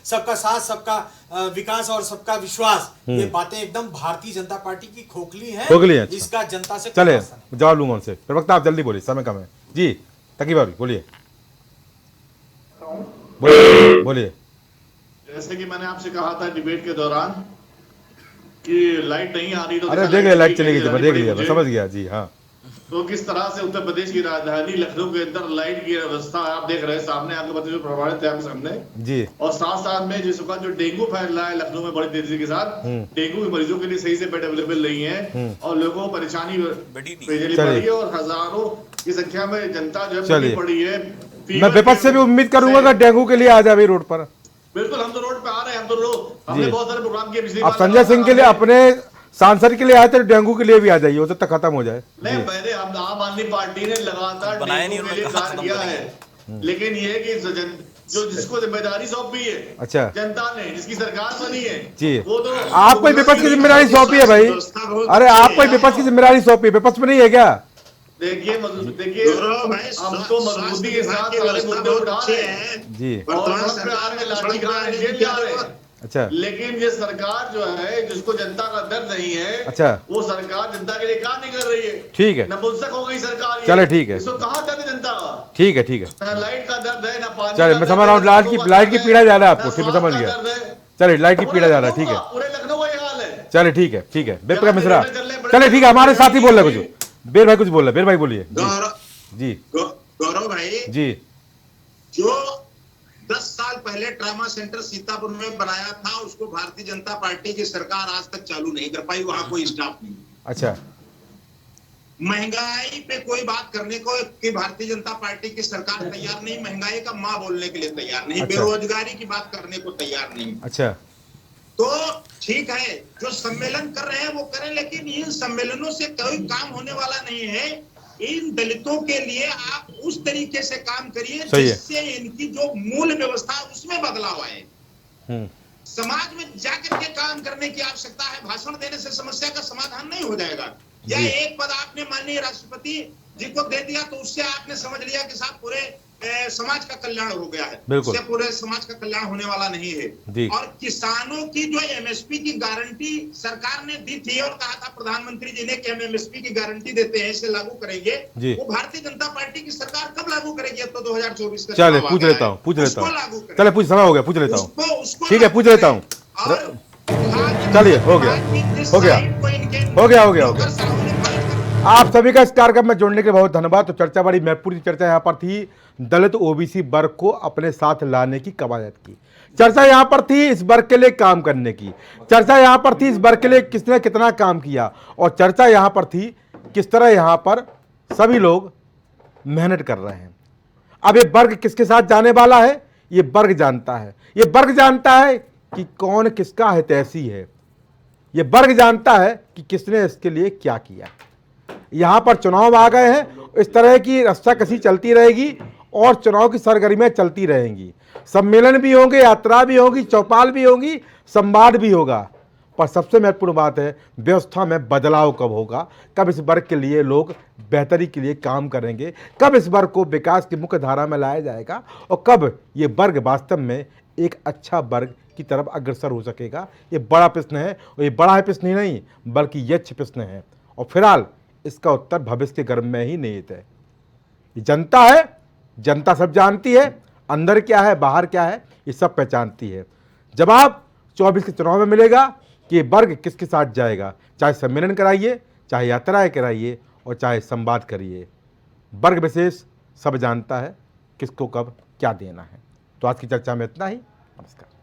सबका साथ, सबका विकास और सबका विश्वास, ये बातें एकदम भारतीय जनता पार्टी की खोखली हैं। इसका जनता से चले जवाब लूंगा उनसे। प्रवक्ता आप जल्दी बोलिए, समय कम है जी। तकी बाबू बोलिए, बोलिए। जैसे कि मैंने आपसे कहा था डिबेट के दौरान कि लाइट नहीं आ रही, तो अरे देख लिया, लाइट चली गई थी, मैं देख लिया, मैं समझ गया जी। हाँ, तो किस तरह से उत्तर प्रदेश की राजधानी लखनऊ के अंदर लाइट की व्यवस्था आप देख रहे हैं सामने, आपके बच्चे जो प्रभावित है आपके सामने जी। और साथ साथ में जिसका जो डेंगू फैल रहा है लखनऊ में बड़ी तेजी के साथ, डेंगू के मरीजों के लिए सही से बेड अवेलेबल नहीं है और लोगों को परेशानी पेशेंट पड़ी है और हजारों की संख्या में जनता जो है पड़ी है। मैं विपक्ष से भी उम्मीद करूंगा कि डेंगू के लिए आ जाए रोड पर। बिल्कुल, हम तो रोड पे आ रहे हैं, हमने बहुत सारे प्रोग्राम किए पिछली बार। संजय सिंह के लिए, अपने सांसद के लिए आए थे, डेंगू के लिए भी आ जाइए, वो तक खत्म हो जाए। नहीं, मैंने आम आदमी पार्टी ने लगातार डेंगू के लिए कार्य किया है, लेकिन ये कि जो जिसको जिम्मेदारी सौंपी है, अच्छा, जनता ने, जिसकी सरकार बनी है जी, वो तो आपको विपक्ष की जिम्मेदारी सौंपी है भाई। अरे आपको विपक्ष की जिम्मेदारी सौंपी, विपक्ष में नहीं है क्या? देखिए हम तो मजबूती के साथ सारे मुद्दे उठा रहे हैं जी, अच्छा, लेकिन ये सरकार जो है, जिसको जनता का दर्द नहीं है, अच्छा, वो सरकार जनता के लिए काम नहीं कर रही है। ठीक है, नपुंसक हो गई सरकार। चले ठीक है, इसको कहाँ दर्द है जनता का? ठीक है, ठीक है, ना लाइट का दर्द है, ना पानी। चले, मैं समझ रहा हूँ, लाइट की पीड़ा ज्यादा है आपको, ठीक, मैं समझ गया। चले, लाइट की पीड़ा ज्यादा, ठीक है, पूरे लखनऊ का ये हाल है। चले ठीक है, ठीक है, बेपका मिश्रा, चले ठीक है, हमारे साथी बोल रहे कुछ, बेर भाई कुछ बोल रहे, बेर भाई बोलिए जी। गौरव भाई जी, जो 10 साल पहले ट्रामा सेंटर सीतापुर में बनाया था, उसको भारतीय जनता पार्टी की सरकार आज तक चालू नहीं कर पाई, वहां कोई स्टाफ नहीं। अच्छा, महंगाई पे कोई बात करने को कि भारतीय जनता पार्टी की सरकार तैयार नहीं, महंगाई का मां बोलने के लिए तैयार नहीं, अच्छा, बेरोजगारी की बात करने को तैयार नहीं। अच्छा, तो ठीक है, जो सम्मेलन कर रहे हैं वो करें, लेकिन इन सम्मेलनों से कोई काम होने वाला नहीं है। इन दलितों के लिए आप उस तरीके से काम करिए जिससे इनकी जो मूल व्यवस्था उसमें बदलाव आए। समाज में जाकर के काम करने की आवश्यकता है, भाषण देने से समस्या का समाधान नहीं हो जाएगा। या एक पद आपने माननीय राष्ट्रपति जी को दे दिया तो उससे आपने समझ लिया कि साहब पूरे समाज का कल्याण हो गया है, उससे पूरे समाज का कल्याण होने वाला नहीं है। और किसानों की जो एमएसपी की गारंटी सरकार ने दी थी और कहा था प्रधानमंत्री जी ने कि हम एमएसपी की गारंटी देते हैं, इसे लागू करेंगे, वो भारतीय जनता पार्टी की सरकार कब लागू करेगी? अब तो 2024 का चले पूछ लेता हूँ, चले पूछ, समय हो गया, पूछ लेता हूँ, ठीक है, पूछ लेता हूँ, चलिए, हो गया। आप सभी का इस कार्यक्रम में जुड़ने के बहुत धन्यवाद। तो चर्चा बड़ी महत्वपूर्ण चर्चा यहाँ पर थी, दलित ओबीसी वर्ग को अपने साथ लाने की कवायद की चर्चा यहाँ पर थी, इस वर्ग के लिए काम करने की चर्चा यहाँ पर थी, इस वर्ग के लिए किसने कितना काम किया, और चर्चा यहाँ पर थी किस तरह यहाँ पर सभी लोग मेहनत कर रहे हैं। अब ये वर्ग किसके साथ जाने वाला है, ये वर्ग जानता है, ये वर्ग जानता है कि कौन किसका हितैषी है, ये वर्ग जानता है कि किसने इसके लिए क्या किया। यहाँ पर चुनाव आ गए हैं, इस तरह की रस्साकसी चलती रहेगी और चुनाव की सरगर्मियाँ चलती रहेंगी, सम्मेलन भी होंगे, यात्रा भी होगी, चौपाल भी होगी, संवाद भी होगा, पर सबसे महत्वपूर्ण बात है व्यवस्था में बदलाव कब होगा, कब इस वर्ग के लिए लोग बेहतरी के लिए काम करेंगे, कब इस वर्ग को विकास की मुख्य धारा में लाया जाएगा और कब ये वर्ग वास्तव में एक अच्छा वर्ग की तरफ अग्रसर हो सकेगा। ये बड़ा प्रश्न है, और ये बड़ा है प्रश्न ही नहीं बल्कि यच्छ प्रश्न है, और फिलहाल इसका उत्तर भविष्य के गर्भ में ही निहित है। जनता है, जनता सब जानती है, अंदर क्या है बाहर क्या है ये सब पहचानती है। जवाब 24 के चुनाव में मिलेगा कि ये वर्ग किसके साथ जाएगा। चाहे सम्मेलन कराइए, चाहे यात्राएं कराइए और चाहे संवाद करिए, वर्ग विशेष सब जानता है किसको कब क्या देना है। तो आज की चर्चा में इतना ही। नमस्कार।